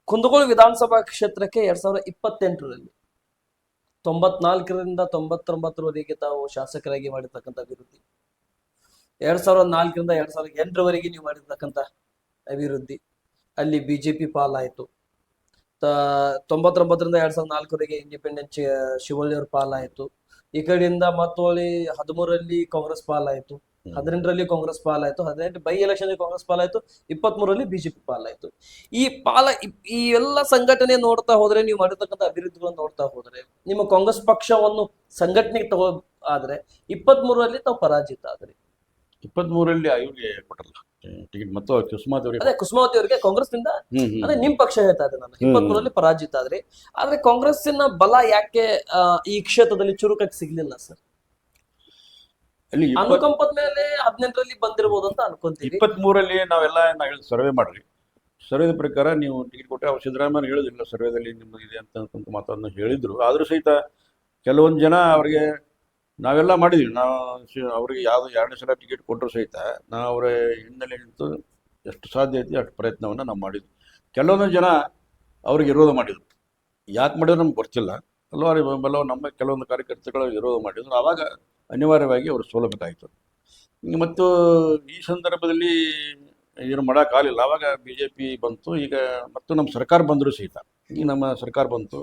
S1: ಕುಂದಗೋಳ ವಿಧಾನಸಭಾ ಕ್ಷೇತ್ರಕ್ಕೆ 2028ರಲ್ಲಿ 94ರಿಂದ 99ರವರೆಗೆ ತಾವು ಶಾಸಕರಾಗಿ ಮಾಡಿರ್ತಕ್ಕಂಥ ಅಭಿವೃದ್ಧಿ, 2004ರಿಂದ 2008ರವರೆಗೆ ನೀವು ಮಾಡಿರ್ತಕ್ಕಂಥ ಅಭಿವೃದ್ಧಿ, ಅಲ್ಲಿ ಬಿಜೆಪಿ ಪಾಲಾಯ್ತು. 99ರಿಂದ 2004ವರೆಗೆ ಇಂಡಿಪೆಂಡೆಂಟ್ ಶಿವಳ್ಳಿ ಅವ್ರ ಪಾಲಾಯ್ತು. ಈ ಕಡೆಯಿಂದ ಮತ್ತೊಳ್ಳಿ 13ರಲ್ಲಿ ಕಾಂಗ್ರೆಸ್ ಪಾಲಾಯ್ತು, 18ರಲ್ಲಿ ಕಾಂಗ್ರೆಸ್ ಪಾಲಾಯ್ತು, 18 ಬೈ ಎಲೆಕ್ಷನ್ ಕಾಂಗ್ರೆಸ್ ಪಾಲಾಯ್ತು, 23ರಲ್ಲಿ ಬಿಜೆಪಿ ಪಾಲಾಯ್ತು. ಈ ಎಲ್ಲ ಸಂಘಟನೆ ನೋಡ್ತಾ ಹೋದ್ರೆ, ನೀವು ಮಾಡಿರ್ತಕ್ಕಂಥ ಅಭಿವೃದ್ಧಿಗಳನ್ನು ನೋಡ್ತಾ ಹೋದ್ರೆ, ನಿಮ್ಮ ಕಾಂಗ್ರೆಸ್ ಪಕ್ಷವನ್ನು ಸಂಘಟನೆಗೆ ಆದ್ರೆ 23ರಲ್ಲಿ ತಾವು ಪರಾಜಿತ ಆದ್ರಿ.
S2: 23ರಲ್ಲಿ ಇವ್ರಿಗೆ ಕೊಟ್ಟಲ್ಲ ಟಿಕೆಟ್, ಮತ್ತು ಕುಸುಮಾವತಿ ಅವರಿಗೆ.
S1: ಅದೇ ಕುಸುಮಾವತಿ ಅವರಿಗೆ ಕಾಂಗ್ರೆಸ್ ನಿಂದ, ಅದೇ ನಿಮ್ ಪಕ್ಷ ಹೇಳ್ತಾ ಇದೆ ನಾನು, 23ರಲ್ಲಿ ಪರಾಜಿತ ಆದ್ರಿ. ಆದ್ರೆ ಕಾಂಗ್ರೆಸ್ಸಿನ ಬಲ ಯಾಕೆ ಈ ಕ್ಷೇತ್ರದಲ್ಲಿ ಚುರುಕಾಗಿ ಸಿಗ್ಲಿಲ್ಲ ಸರ್?
S2: ಅಲ್ಲಿ
S1: ಅನುಕಂಪದ ಮೇಲೆ 18ರಲ್ಲಿ ಬಂದಿರಬಹುದು ಅಂತ ಅನ್ಕೊಂತೀವಿ.
S2: 23ರಲ್ಲಿ ನಾವೆಲ್ಲ ಹೇಳಿದ್ ಸರ್ವೆ ಮಾಡ್ರಿ, ಸರ್ವೆದ ಪ್ರಕಾರ ನೀವು ಟಿಕೆಟ್ ಕೊಟ್ಟರೆ ಅವ್ರು ಸಿದ್ದರಾಮಯ್ಯ ಹೇಳೋದಿಲ್ಲ ಸರ್ವೆದಲ್ಲಿ ನಿಮ್ಮದು ಇದೆ ಅಂತ ಮಾತನ್ನು ಹೇಳಿದ್ರು. ಆದ್ರೂ ಸಹಿತ ಕೆಲವೊಂದು ಜನ ಅವ್ರಿಗೆ ನಾವೆಲ್ಲ ಮಾಡಿದ್ವಿ, ನಾವು ಅವ್ರಿಗೆ ಯಾವ್ದು 2ನೇ ಸಲ ಟಿಕೆಟ್ ಕೊಟ್ಟರು ಸಹಿತ ನಾವು ಅವರ ಹಿನ್ನೆಲೆ ನಿಂತು ಎಷ್ಟು ಸಾಧ್ಯ ಐತಿ ಅಷ್ಟು ಪ್ರಯತ್ನವನ್ನು ನಾವು ಮಾಡಿದ್ವಿ. ಕೆಲವೊಂದು ಜನ ಅವ್ರಿಗೆ ವಿರೋಧ ಮಾಡಿದ್ರು, ಯಾಕೆ ಮಾಡಿದ್ರು ನಮ್ಗೆ ಗೊತ್ತಿಲ್ಲ. ಹಲವಾರು ನಮ್ಮ ಕೆಲವೊಂದು ಕಾರ್ಯಕರ್ತರುಗಳು ವಿರೋಧ ಮಾಡಿದ್ರು. ಆವಾಗ ಅನಿವಾರ್ಯವಾಗಿ ಅವರು ಸೋಲಬೇಕಾಯಿತು. ಮತ್ತು ಈ ಸಂದರ್ಭದಲ್ಲಿ ಏನು ಮಾಡೋಕ್ಕಾಗಲಿಲ್ಲ. ಆವಾಗ BJP ಬಂತು. ಈಗ ಮತ್ತು ನಮ್ಮ ಸರ್ಕಾರ ಬಂದರೂ ಸಹಿತ, ಈಗ ನಮ್ಮ ಸರ್ಕಾರ ಬಂತು,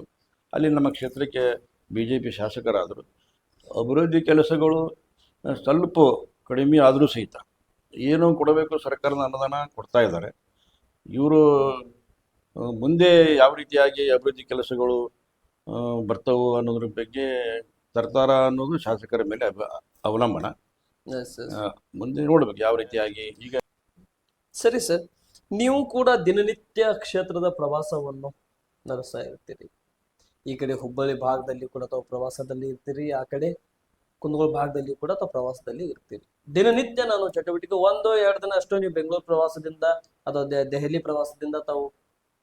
S2: ಅಲ್ಲಿ ನಮ್ಮ ಕ್ಷೇತ್ರಕ್ಕೆ BJP ಶಾಸಕರಾದರು. ಅಭಿವೃದ್ಧಿ ಕೆಲಸಗಳು ಸ್ವಲ್ಪ ಕಡಿಮೆ ಆದರೂ ಸಹಿತ ಏನು ಕೊಡಬೇಕು ಸರ್ಕಾರದ ಅನುದಾನ ಕೊಡ್ತಾ ಇದ್ದಾರೆ. ಇವರು ಮುಂದೆ ಯಾವ ರೀತಿಯಾಗಿ ಅಭಿವೃದ್ಧಿ ಕೆಲಸಗಳು ಬರ್ತವು ಅನ್ನೋದ್ರ ಬಗ್ಗೆ ತರ್ತಾರ ಅನ್ನೋದು ಶಾಸಕರ ಮೇಲೆ ಅವಲಂಬನ. ಮುಂದೆ ನೋಡ್ಬೇಕು ಯಾವ ರೀತಿಯಾಗಿ. ಈಗ
S1: ಸರಿ ಸರ್, ನೀವು ಕೂಡ ದಿನನಿತ್ಯ ಕ್ಷೇತ್ರದ ಪ್ರವಾಸವನ್ನು ನಡೆಸ್ತಾ ಇರ್ತೀರಿ. ಈ ಕಡೆ ಹುಬ್ಬಳ್ಳಿ ಭಾಗದಲ್ಲಿ ಕೂಡ ತಾವು ಪ್ರವಾಸದಲ್ಲಿ ಇರ್ತೀರಿ, ಆ ಕಡೆ ಕುಂದಗೋಳ ಭಾಗದಲ್ಲಿ ಕೂಡ ತಾವು ಪ್ರವಾಸದಲ್ಲಿ ಇರ್ತೀರಿ. ದಿನನಿತ್ಯ ನಾನು ಚಟುವಟಿಕೆ 1-2 ದಿನ ಅಷ್ಟು ನೀವು ಬೆಂಗಳೂರು ಪ್ರವಾಸದಿಂದ ಅಥವಾ ದೆಹಲಿ ಪ್ರವಾಸದಿಂದ ತಾವು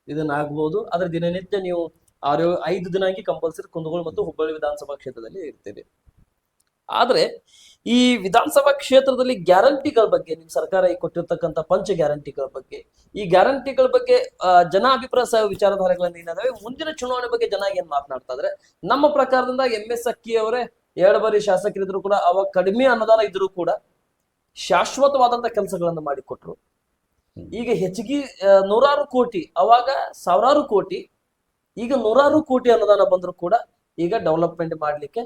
S1: ಇದನ್ನಾಗ್ಬೋದು. ಆದ್ರೆ ದಿನನಿತ್ಯ ನೀವು 5 ದಿನ ಆಗಿ ಕಂಪಲ್ಸರಿ ಕುಂದಗೋಳ ಮತ್ತು ಹುಬ್ಬಳ್ಳಿ ವಿಧಾನಸಭಾ ಕ್ಷೇತ್ರದಲ್ಲಿ ಇರ್ತೀರಿ. ಆದ್ರೆ ಈ ವಿಧಾನಸಭಾ ಕ್ಷೇತ್ರದಲ್ಲಿ ಗ್ಯಾರಂಟಿಗಳ ಬಗ್ಗೆ, ನಿಮ್ ಸರ್ಕಾರ ಕೊಟ್ಟಿರ್ತಕ್ಕಂಥ ಪಂಚ ಗ್ಯಾರಂಟಿಗಳ ಬಗ್ಗೆ, ಈ ಗ್ಯಾರಂಟಿಗಳ ಬಗ್ಗೆ ಜನಾಭಿಪ್ರಾಯ ವಿಚಾರಧಾರೆಗಳನ್ನ ಏನಾದ್ರೆ ಮುಂದಿನ ಚುನಾವಣೆ ಬಗ್ಗೆ ಜನ ಏನ್ ಮಾತನಾಡ್ತಾ ಇದ್ರೆ, ನಮ್ಮ ಪ್ರಕಾರದಿಂದ MS ಅಕ್ಕಿ ಅವರೇ 2 ಬಾರಿ ಶಾಸಕರಿದ್ರು ಕೂಡ ಅವಾಗ ಕಡಿಮೆ ಅನುದಾನ ಇದ್ರು ಕೂಡ ಶಾಶ್ವತವಾದಂತ ಕೆಲಸಗಳನ್ನ ಮಾಡಿಕೊಟ್ರು. ಈಗ ಹೆಚ್ಚಿಗೆ 100 ಕೋಟಿ, ಅವಾಗ 1000 ಕೋಟಿ, ಈಗ 100 ಕೋಟಿ ಅನುದಾನ ಬಂದ್ರು ಕೂಡ ಈಗ ಡೆವಲಪ್ಮೆಂಟ್ ಮಾಡ್ಲಿಕ್ಕೆ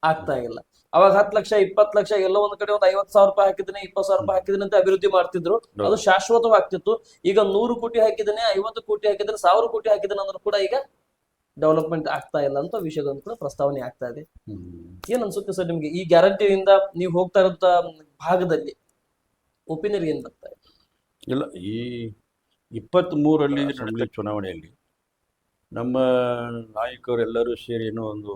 S1: ಆಗ್ತಾ ಇಲ್ಲ. ಅವಾಗ 10 ಲಕ್ಷ 20 ಲಕ್ಷ ಎಲ್ಲೋ ಒಂದ್ ಕಡೆ ಒಂದು 50,000 ರೂಪಾಯಿ ಹಾಕಿದ್ರೆ 20,000 ರೂಪಾಯಿ ಹಾಕಿದ್ರೆ ಅಂತ ಅಭಿವೃದ್ಧಿ ಮಾಡ್ತಿದ್ರು, ಅದು ಶಾಶ್ವತವಾಗ್ತಿತ್ತು. ಈಗ 100 ಕೋಟಿ ಹಾಕಿದ್ರೆ 50 ಕೋಟಿ ಹಾಕಿದ್ರೆ 1000 ಕೋಟಿ ಹಾಕಿದ್ರೆ ಅಂದ್ರೂ ಕೂಡ ಈಗ ಡೆವಲಪ್ಮೆಂಟ್ ಆಗ್ತಾ ಇಲ್ಲ ಅಂತ ವಿಷಯಗಳನ್ನು ಕೂಡ ಪ್ರಸ್ತಾವನೆ ಆಗ್ತಾ ಇದೆ. ಏನ್ ಅನ್ಸುತ್ತೆ ಸರ್ ನಿಮ್ಗೆ ಈ ಗ್ಯಾರಂಟಿಯಿಂದ ನೀವು ಹೋಗ್ತಾ ಇರೋ ಭಾಗದಲ್ಲಿ ಒಪಿನಿಯನ್ ಏನ್ ಬರ್ತಾ ಇದೆ?
S2: ಇಲ್ಲ, ಈ 23ರಲ್ಲಿ ನಡೆದ ಚುನಾವಣೆಯಲ್ಲಿ ನಮ್ಮ ನಾಯಕರೆಲ್ಲರೂ ಸೇರಿ ಏನೋ ಒಂದು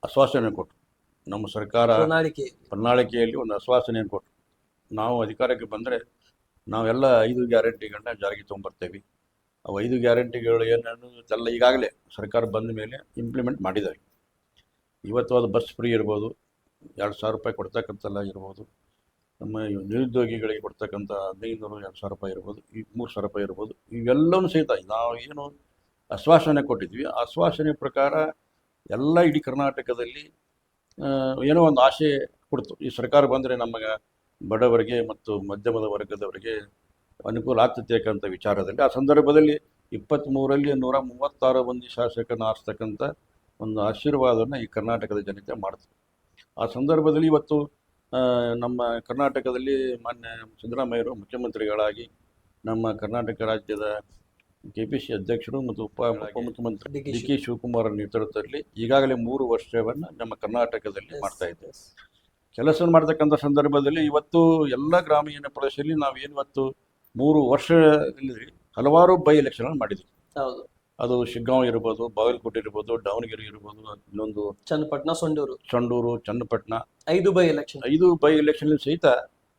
S2: ಆಶ್ವಾಸನೆ ಕೊಟ್ಟರು. ನಮ್ಮ ಸರ್ಕಾರ ಪ್ರಣಾಳಿಕೆಯಲ್ಲಿ ಒಂದು ಆಶ್ವಾಸನೆಯನ್ನು ಕೊಟ್ಟರು. ನಾವು ಅಧಿಕಾರಕ್ಕೆ ಬಂದರೆ ನಾವೆಲ್ಲ 5 ಗ್ಯಾರಂಟಿಗಳನ್ನ ಜಾರಿಗೆ ತೊಗೊಂಬರ್ತೇವೆ. ಅವು 5 ಗ್ಯಾರಂಟಿಗಳು ಏನನ್ನೆಲ್ಲ ಈಗಾಗಲೇ ಸರ್ಕಾರ ಬಂದ ಮೇಲೆ ಇಂಪ್ಲಿಮೆಂಟ್ ಮಾಡಿದ್ದಾರೆ. ಇವತ್ತು ಅದು ಬಸ್ ಫ್ರೀ ಇರ್ಬೋದು, 2,000 ರೂಪಾಯಿ ಕೊಡ್ತಕ್ಕಂಥಲ್ಲ ಇರ್ಬೋದು, ನಮ್ಮ ನಿರುದ್ಯೋಗಿಗಳಿಗೆ ಕೊಡ್ತಕ್ಕಂಥ 1500-2000 ರೂಪಾಯಿ ಇರ್ಬೋದು, ಈಗ 3,000 ರೂಪಾಯಿ ಇರ್ಬೋದು, ಇವೆಲ್ಲವೂ ಸಹಿತ ನಾವು ಏನು ಆಶ್ವಾಸನೆ ಕೊಟ್ಟಿದ್ವಿ, ಆಶ್ವಾಸನೆ ಪ್ರಕಾರ ಎಲ್ಲ ಇಡೀ ಕರ್ನಾಟಕದಲ್ಲಿ ಏನೋ ಒಂದು ಆಸೆ ಕೊಡ್ತು. ಈ ಸರ್ಕಾರ ಬಂದರೆ ನಮಗೆ ಬಡವರಿಗೆ ಮತ್ತು ಮಧ್ಯಮದ ವರ್ಗದವರಿಗೆ ಅನುಕೂಲ ಆಗ್ತದೆ ಅಂತ ವಿಚಾರದಲ್ಲಿ ಆ ಸಂದರ್ಭದಲ್ಲಿ 23ರಲ್ಲಿ 136 ಮಂದಿ ಶಾಸಕರನ್ನ ಆರಿಸ್ತಕ್ಕಂಥ ಒಂದು ಆಶೀರ್ವಾದವನ್ನು ಈ ಕರ್ನಾಟಕದ ಜನತೆ ಮಾಡ್ತಾರೆ. ಆ ಸಂದರ್ಭದಲ್ಲಿ ಇವತ್ತು ನಮ್ಮ ಕರ್ನಾಟಕದಲ್ಲಿ ಮಾನ್ಯ ಸಿದ್ದರಾಮಯ್ಯರು ಮುಖ್ಯಮಂತ್ರಿಗಳಾಗಿ, ನಮ್ಮ ಕರ್ನಾಟಕ ರಾಜ್ಯದ KPC ಅಧ್ಯಕ್ಷರು ಮತ್ತು ಉಪಮುಖ್ಯಮಂತ್ರಿ DK ಶಿವಕುಮಾರ್ ನೇತೃತ್ವದಲ್ಲಿ ಈಗಾಗಲೇ 3 ವರ್ಷವನ್ನು ನಮ್ಮ ಕರ್ನಾಟಕದಲ್ಲಿ ಮಾಡ್ತಾ ಇದ್ದೇವೆ. ಕೆಲಸ ಮಾಡ್ತಕ್ಕಂಥ ಸಂದರ್ಭದಲ್ಲಿ ಇವತ್ತು ಎಲ್ಲ ಗ್ರಾಮೀಣ ಪ್ರದೇಶದಲ್ಲಿ ನಾವೇನು ಇವತ್ತು 3 ವರ್ಷದಲ್ಲಿ ಹಲವಾರು ಬೈ ಎಲೆಕ್ಷನ್ ಮಾಡಿದ್ವಿ. ಅದು ಶಿಗ್ಗಾಂವ್ ಇರ್ಬೋದು, ಬಾಗಲಕೋಟೆ ಇರ್ಬೋದು, ದಾವಣಗೆರೆ ಇರ್ಬೋದು, ಇನ್ನೊಂದು
S1: Channapatna,
S2: Sandur, Channapatna,
S1: 5 by election.
S2: 5 by election ಸಹಿತ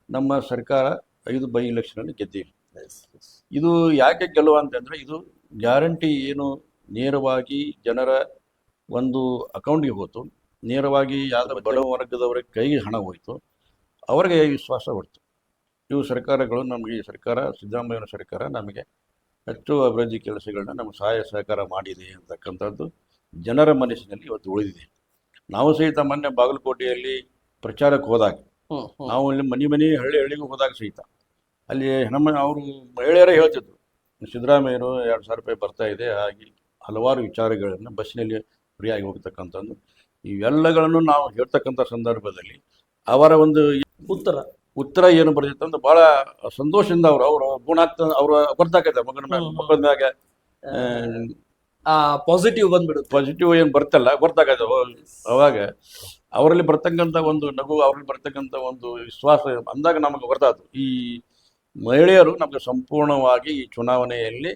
S2: ನಮ್ಮ ಸರ್ಕಾರ 5 ಬೈ ಎಲೆಕ್ಷನ್ ಗೆದ್ದೀವಿ. ಇದು ಯಾಕೆ ಗೆಲುವು ಅಂತಂದ್ರೆ, ಇದು ಗ್ಯಾರಂಟಿ ಏನು ನೇರವಾಗಿ ಜನರ ಒಂದು ಅಕೌಂಟ್ಗೆ ಹೋಯ್ತು, ನೇರವಾಗಿ ಯಾವ ಬಡ ವರ್ಗದವರ ಕೈಗೆ ಹಣ ಹೋಯ್ತು, ಅವರಿಗೆ ವಿಶ್ವಾಸ ಹೊಡ್ತು. ಇವು ಸರ್ಕಾರಗಳು ನಮಗೆ, ಈ ಸರ್ಕಾರ ಸಿದ್ದರಾಮಯ್ಯನ ಸರ್ಕಾರ ನಮಗೆ ಹೆಚ್ಚು ಅಭಿವೃದ್ಧಿ ಕೆಲಸಗಳನ್ನ ನಮಗೆ ಸಹಾಯ ಸಹಕಾರ ಮಾಡಿದೆ ಅಂತಕ್ಕಂಥದ್ದು ಜನರ ಮನಸ್ಸಿನಲ್ಲಿ ಇವತ್ತು ಉಳಿದಿದೆ. ನಾವು ಸಹಿತ ಮೊನ್ನೆ ಬಾಗಲಕೋಟೆಯಲ್ಲಿ ಪ್ರಚಾರಕ್ಕೆ ಹೋದಾಗ ನಾವು ಇಲ್ಲಿ ಮನೆ ಹಳ್ಳಿಗೂ ಹೋದಾಗ ಸಹಿತ ಅಲ್ಲಿ ನಮ್ಮ ಅವರು ಮಹಿಳೆಯರೇ ಹೇಳ್ತಿದ್ರು, ಸಿದ್ದರಾಮಯ್ಯರು 2,000 ರೂಪಾಯಿ ಬರ್ತಾ ಇದೆ, ಹಾಗೆ ಹಲವಾರು ವಿಚಾರಗಳನ್ನು ಬಸ್ಸಿನಲ್ಲಿ ಫ್ರೀಯಾಗಿ ಹೋಗ್ತಕ್ಕಂಥದ್ದು ಇವೆಲ್ಲಗಳನ್ನು ನಾವು ಹೇಳ್ತಕ್ಕಂಥ ಸಂದರ್ಭದಲ್ಲಿ ಅವರ ಒಂದು ಉತ್ತರ ಏನು ಬರ್ತಿತ್ತು ಅಂತ ಬಹಳ ಸಂತೋಷದಿಂದ ಅವರು ಗುಣ ಆಗ್ತ ಅವ್ರು ಬರ್ತಾಕೈತೆ ಮಕ್ಕಳ ಮ್ಯಾಗ
S1: ಪಾಸಿಟಿವ್ ಬಂದ್ಬಿಡುತ್ತೆ.
S2: ಪಾಸಿಟಿವ್ ಏನು ಬರ್ತಾಕೈತೆ ಅವಾಗ ಅವರಲ್ಲಿ ಬರ್ತಕ್ಕಂಥ ಒಂದು ನಗು, ಅವರಲ್ಲಿ ಬರ್ತಕ್ಕಂಥ ಒಂದು ವಿಶ್ವಾಸ ಅಂದಾಗ ನಮಗೆ ಬರ್ತಾತು ಈ ಮಹಿಳೆಯರು ನಮಗೆ ಸಂಪೂರ್ಣವಾಗಿ ಈ ಚುನಾವಣೆಯಲ್ಲಿ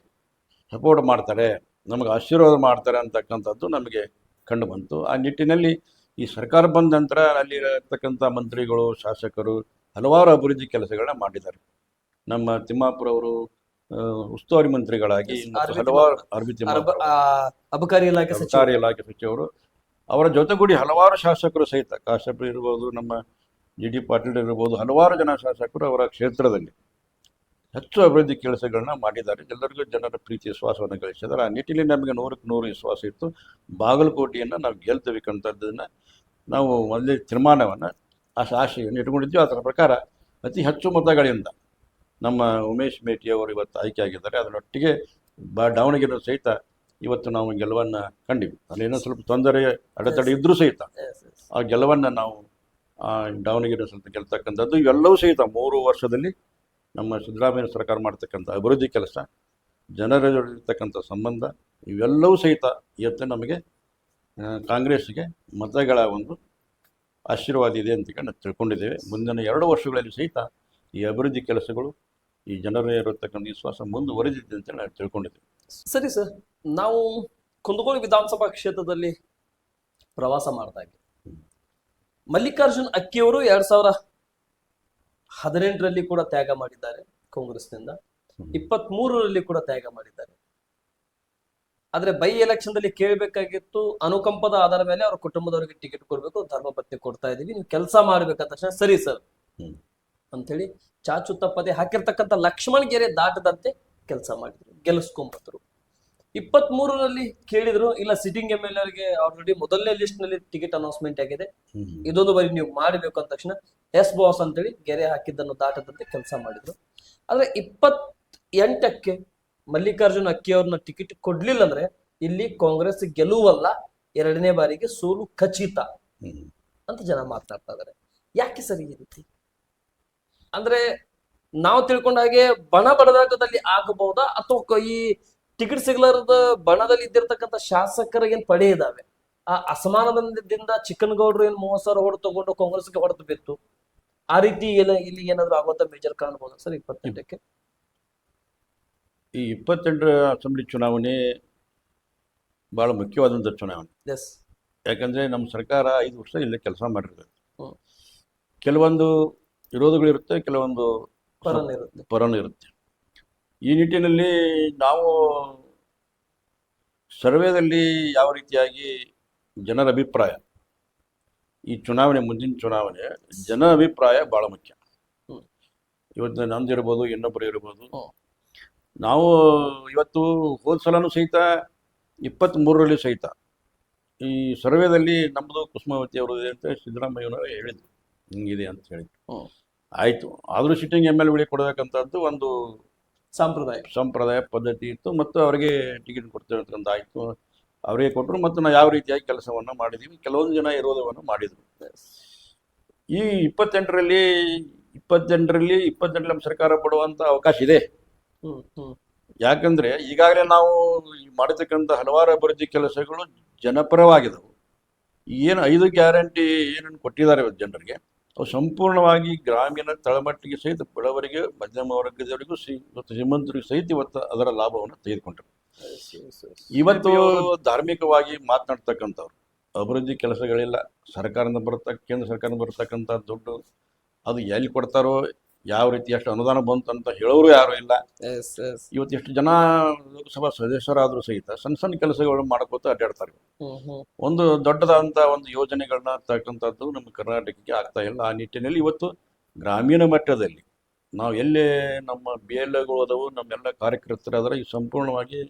S2: ಸಪೋರ್ಟ್ ಮಾಡ್ತಾರೆ, ನಮಗೆ ಆಶೀರ್ವಾದ ಮಾಡ್ತಾರೆ ಅಂತಕ್ಕಂಥದ್ದು ನಮಗೆ ಕಂಡು ಬಂತು. ಆ ನಿಟ್ಟಿನಲ್ಲಿ ಈ ಸರ್ಕಾರ ಬಂದ ನಂತರ ಅಲ್ಲಿ ಇರತಕ್ಕಂಥ ಮಂತ್ರಿಗಳು, ಶಾಸಕರು ಹಲವಾರು ಅಭಿವೃದ್ಧಿ ಕೆಲಸಗಳನ್ನ ಮಾಡಿದ್ದಾರೆ. ನಮ್ಮ ತಿಮ್ಮಾಪುರ ಅವರು ಉಸ್ತುವಾರಿ ಮಂತ್ರಿಗಳಾಗಿ ಹಲವಾರು
S1: ಅಬಕಾರಿ ಇಲಾಖೆ
S2: ಸಚಿವರು, ಅವರ ಜೊತೆಗೂಡಿ ಹಲವಾರು ಶಾಸಕರು ಸಹಿತ ಕಾಶ್ಯಪ್ ಇರ್ಬೋದು, ನಮ್ಮ ಜಿ ಡಿ ಪಾಟೀಲ್ ಇರ್ಬೋದು, ಹಲವಾರು ಜನ ಶಾಸಕರು ಅವರ ಕ್ಷೇತ್ರದಲ್ಲಿ ಹೆಚ್ಚು ಅಭಿವೃದ್ಧಿ ಕೆಲಸಗಳನ್ನ ಮಾಡಿದ್ದಾರೆ. ಎಲ್ಲರಿಗೂ ಜನರ ಪ್ರೀತಿ ವಿಶ್ವಾಸವನ್ನು ಗಳಿಸಿದ್ದಾರೆ. ಆ ನಿಟ್ಟಿನಲ್ಲಿ ನಮಗೆ 100ಕ್ಕೆ 100 ವಿಶ್ವಾಸ ಇತ್ತು. ಬಾಗಲಕೋಟೆಯನ್ನು ನಾವು ಗೆಲ್ತಬೇಕಂತದ್ದನ್ನು ನಾವು ಮೊದಲೇ ತೀರ್ಮಾನವನ್ನು ಆಶೆಯನ್ನು ಇಟ್ಕೊಂಡಿದ್ವಿ. ಅದರ ಪ್ರಕಾರ ಅತಿ ಹೆಚ್ಚು ಮತಗಳಿಂದ ನಮ್ಮ ಉಮೇಶ್ ಮೇಟಿ ಅವರು ಇವತ್ತು ಆಯ್ಕೆ ಆಗಿದ್ದಾರೆ. ಅದರೊಟ್ಟಿಗೆ ದಾವಣಗೆರೆ ಸಹಿತ ಇವತ್ತು ನಾವು ಗೆಲುವನ್ನು ಕಂಡಿವಿ. ಅಲ್ಲೇನೋ ಸ್ವಲ್ಪ ತೊಂದರೆ ಅಡೆತಡೆ ಇದ್ರೂ ಸಹಿತ ಆ ಗೆಲುವನ್ನು ನಾವು ದಾವಣಗೆರೆ ಸ್ವಲ್ಪ ಗೆಲ್ತಕ್ಕಂಥದ್ದು ಇವೆಲ್ಲವೂ ಸಹಿತ 3 ವರ್ಷದಲ್ಲಿ ನಮ್ಮ ಸಿದ್ದರಾಮಯ್ಯ ಸರ್ಕಾರ ಮಾಡ್ತಕ್ಕಂಥ ಅಭಿವೃದ್ಧಿ ಕೆಲಸ, ಜನರ ಜೊತೆಗಿರ್ತಕ್ಕಂಥ ಸಂಬಂಧ ಇವೆಲ್ಲವೂ ಸಹಿತ ಇವತ್ತು ನಮಗೆ ಕಾಂಗ್ರೆಸ್ಗೆ ಮತಗಳ ಒಂದು ಆಶೀರ್ವಾದ ಇದೆ ಅಂತ ನಾವು ತಿಳ್ಕೊಂಡಿದ್ದೇವೆ. ಮುಂದಿನ 2 ವರ್ಷಗಳಲ್ಲಿ ಸಹಿತ ಈ ಅಭಿವೃದ್ಧಿ ಕೆಲಸಗಳು ಈ ಜನರ ಇರತಕ್ಕಂಥ ವಿಶ್ವಾಸ ಮುಂದುವರೆದಿದೆ ಅಂತ ನಾವು ತಿಳ್ಕೊಂಡಿದ್ದೇವೆ.
S1: ಸರಿ ಸರ್, ನಾವು ಕುಂದಗೋಳ ವಿಧಾನಸಭಾ ಕ್ಷೇತ್ರದಲ್ಲಿ ಪ್ರವಾಸ ಮಾಡಿದಾಗ ಮಲ್ಲಿಕಾರ್ಜುನ್ ಅಕ್ಕಿಯವರು 2018ರಲ್ಲಿ ಕೂಡ ತ್ಯಾಗ ಮಾಡಿದ್ದಾರೆ ಕಾಂಗ್ರೆಸ್ನಿಂದ, 23ರಲ್ಲಿ ಕೂಡ ತ್ಯಾಗ ಮಾಡಿದ್ದಾರೆ. ಆದ್ರೆ ಬೈ ಎಲೆಕ್ಷನ್ ದಲ್ಲಿ ಕೇಳಬೇಕಾಗಿತ್ತು, ಅನುಕಂಪದ ಆಧಾರ ಮೇಲೆ ಅವ್ರ ಕುಟುಂಬದವರಿಗೆ ಟಿಕೆಟ್ ಕೊಡ್ಬೇಕು, ಧರ್ಮಪತ್ನಿ ಕೊಡ್ತಾ ಇದೀವಿ, ನೀವು ಕೆಲಸ ಮಾಡ್ಬೇಕಂತ ತಕ್ಷಣ ಸರಿ ಸರ್ ಅಂತೇಳಿ ಚಾಚು ತಪ್ಪದೆ ಹಾಕಿರ್ತಕ್ಕಂಥ ಲಕ್ಷ್ಮಣ್ ಗೆರೆ ದಾಟದಂತೆ ಕೆಲಸ ಮಾಡಿದ್ರು, ಗೆಲ್ಲಿಸ್ಕೊಂಡ್ಬಂದ್ರು. 23ರಲ್ಲಿ ಕೇಳಿದ್ರು, ಇಲ್ಲ ಸಿಟ್ಟಿಂಗ್ ಎಂ ಎಲ್ ಅವರಿಗೆ ಆಲ್ರೆಡಿ ಮೊದಲನೇ ಲಿಸ್ಟ್ ನಲ್ಲಿ ಟಿಕೆಟ್ ಅನೌನ್ಸ್ಮೆಂಟ್ ಆಗಿದೆ, ಇದೊಂದು ಬಾರಿ ನೀವು ಮಾಡಬೇಕು ಅಂದ ತಕ್ಷಣ ಎಸ್ ಬಾಸ್ ಅಂತೇಳಿ ಗೆರೆ ಹಾಕಿದ್ದನ್ನು ದಾಟದಂತೆ ಕೆಲಸ ಮಾಡಿದ್ರು. ಆದ್ರೆ 28ಕ್ಕೆ ಮಲ್ಲಿಕಾರ್ಜುನ್ ಅಕ್ಕಿ ಅವ್ರನ್ನ ಟಿಕೆಟ್ ಕೊಡ್ಲಿಲ್ಲ ಅಂದ್ರೆ ಇಲ್ಲಿ ಕಾಂಗ್ರೆಸ್ ಗೆಲುವಲ್ಲ, 2ನೇ ಬಾರಿಗೆ ಸೋಲು ಖಚಿತ ಅಂತ ಜನ ಮಾತನಾಡ್ತಾ ಇದಾರೆ. ಯಾಕೆ ಸರಿ ಈ ರೀತಿ? ಅಂದ್ರೆ ನಾವು ತಿಳ್ಕೊಂಡ ಹಾಗೆ ಬಣ ಬಡದಾಟದಲ್ಲಿ ಆಗಬಹುದಾ, ಅಥವಾ ಈ ಟಿಕೆಟ್ ಸಿಗ್ಲಾರದ ಬಣದಲ್ಲಿ ಇದ್ದಿರ್ತಕ್ಕಂಥ ಶಾಸಕರ ಏನ್ ಪಡೆ ಇದಾವೆ, ಆ ಅಸಮಾನದಿಂದ ಚಿಕ್ಕನಗೌಡರು ಏನ್ 30,000 ಹೊಡೆದು ತಗೊಂಡು ಕಾಂಗ್ರೆಸ್ಗೆ ಹೊಡೆದು ಬಿತ್ತು, ಆ ರೀತಿ ಇಲ್ಲಿ ಏನಾದ್ರು ಆಗುವಂತ ಮೇಜರ್ ಕಾಣಬಹುದು ಸರ್ 28ಕ್ಕೆ?
S2: ಈ 28ರ ಅಸೆಂಬ್ಲಿ ಚುನಾವಣೆ ಬಹಳ ಮುಖ್ಯವಾದಂಥ ಚುನಾವಣೆ. ಯಾಕಂದ್ರೆ ನಮ್ಮ ಸರ್ಕಾರ 5 ವರ್ಷ ಇಲ್ಲೇ ಕೆಲಸ ಮಾಡಿರ್ತದೆ. ಕೆಲವೊಂದು ವಿರೋಧಗಳಿರುತ್ತೆ, ಕೆಲವೊಂದು ಪರನೂ ಇರುತ್ತೆ. ಈ ನಿಟ್ಟಿನಲ್ಲಿ ನಾವು ಸರ್ವೇದಲ್ಲಿ ಯಾವ ರೀತಿಯಾಗಿ ಜನರ ಅಭಿಪ್ರಾಯ, ಈ ಚುನಾವಣೆ ಮುಂದಿನ ಚುನಾವಣೆ ಜನ ಅಭಿಪ್ರಾಯ ಬಹಳ ಮುಖ್ಯ. ಇವತ್ತು ನಮ್ದಿರ್ಬೋದು, ಇನ್ನೊಬ್ಬರು ಇರ್ಬೋದು. ನಾವು ಇವತ್ತು ಹೋದ ಸಲನೂ ಸಹಿತ 23ರಲ್ಲಿ ಸಹಿತ ಈ ಸರ್ವೇದಲ್ಲಿ ನಮ್ಮದು ಕುಸುಮಾವತಿ ಅವರು ಇದೆ ಅಂತ ಸಿದ್ದರಾಮಯ್ಯನವರು ಹೇಳಿದ್ರು, ಹಿಂಗಿದೆ ಅಂತ ಹೇಳಿದ್ರು. ಆಯಿತು, ಆದರೂ ಸಿಟ್ಟಿಂಗ್ ಎಮ್ ಎಲ್ ಎ ಕೊಡಬೇಕಂತದ್ದು ಒಂದು ಸಂಪ್ರದಾಯ ಪದ್ಧತಿ ಇತ್ತು, ಮತ್ತು ಅವರಿಗೆ ಟಿಕೆಟ್ ಕೊಡ್ತೇವೆ ಅಂತ ಆಯಿತು, ಅವರಿಗೆ ಕೊಟ್ಟರು. ಮತ್ತು ನಾವು ಯಾವ ರೀತಿಯಾಗಿ ಕೆಲಸವನ್ನು ಮಾಡಿದ್ದೀವಿ, ಕೆಲವೊಂದು ಜನ ವಿರೋಧವನ್ನು ಮಾಡಿದರು. ಈ 28ರಲ್ಲಿ ನಮ್ಮ ಸರ್ಕಾರ ಪಡುವಂಥ ಅವಕಾಶ ಇದೆ. ಯಾಕಂದ್ರೆ ಈಗಾಗಲೇ ನಾವು ಮಾಡಿರ್ತಕ್ಕಂಥ ಹಲವಾರು ಅಭಿವೃದ್ಧಿ ಕೆಲಸಗಳು ಜನಪರವಾಗಿದ್ದವು. ಏನು 5 ಗ್ಯಾರಂಟಿ ಏನನ್ನು ಕೊಟ್ಟಿದ್ದಾರೆ ಜನರಿಗೆ, ಅವು ಸಂಪೂರ್ಣವಾಗಿ ಗ್ರಾಮೀಣ ತಳಮಟ್ಟಿಗೆ ಸಹಿತ ಬಡವರಿಗೆ, ಮಧ್ಯಮ ವರ್ಗದವರಿಗೂ ಇವತ್ತು ಶ್ರೀಮಂತರಿಗೂ ಸಹಿತ ಇವತ್ತು ಅದರ ಲಾಭವನ್ನು ತೆಗೆದುಕೊಂಡರು. ಇವತ್ತು ಧಾರ್ಮಿಕವಾಗಿ ಮಾತನಾಡ್ತಕ್ಕಂಥವ್ರು, ಅಭಿವೃದ್ಧಿ ಕೆಲಸಗಳಿಲ್ಲ, ಸರ್ಕಾರದಿಂದ ಕೇಂದ್ರ ಸರ್ಕಾರದಿಂದ ಬರ್ತಕ್ಕಂಥ ದುಡ್ಡು ಅದು ಎಲ್ಲಿ ಕೊಡ್ತಾರೋ, ಯಾವ ರೀತಿ ಎಷ್ಟು ಅನುದಾನ ಬಂತು ಅಂತ ಹೇಳೋರು ಯಾರು ಇಲ್ಲ. ಇವತ್ತು ಎಷ್ಟು ಜನ ಲೋಕಸಭಾ ಸದಸ್ಯರಾದ್ರೂ ಸಹಿತ ಸಣ್ಣ ಕೆಲಸಗಳು ಮಾಡ್ಕೋತ ಅಡ್ಡಾಡ್ತಾರೆ. ಒಂದು ದೊಡ್ಡದಾದಂತ ಒಂದು ಯೋಜನೆಗಳನ್ನ ತಕ್ಕಂಥದ್ದು ನಮ್ಮ ಕರ್ನಾಟಕಕ್ಕೆ ಆಗ್ತಾ ಇಲ್ಲ. ಆ ನಿಟ್ಟಿನಲ್ಲಿ ಇವತ್ತು ಗ್ರಾಮೀಣ ಮಟ್ಟದಲ್ಲಿ ನಾವು ಎಲ್ಲೇ ನಮ್ಮ ಬಿ ಎಲ್ ಎಗಳು ಅದಾವು, ನಮ್ಮೆಲ್ಲ ಕಾರ್ಯಕರ್ತರಾದರೆ ಈ ಸಂಪೂರ್ಣವಾಗಿ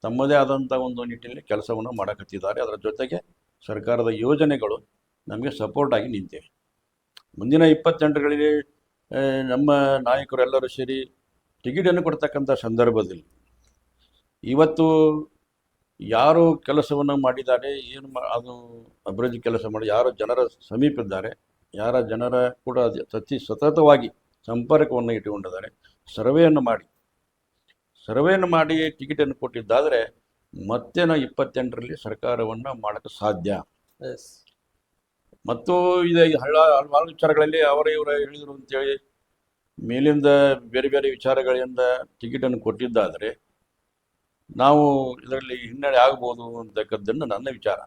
S2: ತಮ್ಮದೇ ಆದಂಥ ಒಂದು ನಿಟ್ಟಿನಲ್ಲಿ ಕೆಲಸವನ್ನು ಮಾಡಕತ್ತಿದ್ದಾರೆ. ಅದರ ಜೊತೆಗೆ ಸರ್ಕಾರದ ಯೋಜನೆಗಳು ನಮಗೆ ಸಪೋರ್ಟ್ ಆಗಿ ನಿಂತಿವೆ. ಮುಂದಿನ 28ರಲ್ಲಿ ನಮ್ಮ ನಾಯಕರು ಎಲ್ಲರೂ ಸೇರಿ ಟಿಕೆಟನ್ನು ಕೊಡ್ತಕ್ಕಂಥ ಸಂದರ್ಭದಲ್ಲಿ ಇವತ್ತು ಯಾರು ಕೆಲಸವನ್ನು ಮಾಡಿದ್ದಾರೆ, ಏನು ಅದು ಅಭಿವೃದ್ಧಿ ಕೆಲಸ ಮಾಡಿ ಯಾರು ಜನರ ಸಮೀಪ ಇದ್ದಾರೆ, ಯಾರ ಜನರ ಕೂಡ ಸತತವಾಗಿ ಸಂಪರ್ಕವನ್ನು ಇಟ್ಟುಕೊಂಡಿದ್ದಾರೆ, ಸರ್ವೆಯನ್ನು ಮಾಡಿ ಟಿಕೆಟನ್ನು ಕೊಟ್ಟಿದ್ದಾದರೆ ಮತ್ತೆ ನಾವು 28ರಲ್ಲಿ ಸರ್ಕಾರವನ್ನು ಮಾಡೋಕ್ಕೆ ಸಾಧ್ಯ.
S1: ಎಸ್.
S2: ಮತ್ತು ಇದು ಹಲವಾರು ವಿಚಾರಗಳಲ್ಲಿ ಅವರೇ ಇವರ ಹೇಳಿದರು ಅಂತೇಳಿ ಮೇಲಿಂದ ಬೇರೆ ಬೇರೆ ವಿಚಾರಗಳಿಂದ ಟಿಕೆಟನ್ನು ಕೊಟ್ಟಿದ್ದಾದರೆ ನಾವು ಇದರಲ್ಲಿ ಹಿನ್ನಡೆ ಆಗ್ಬೋದು ಅಂತಕ್ಕದ್ದನ್ನು ನನ್ನ ವಿಚಾರ.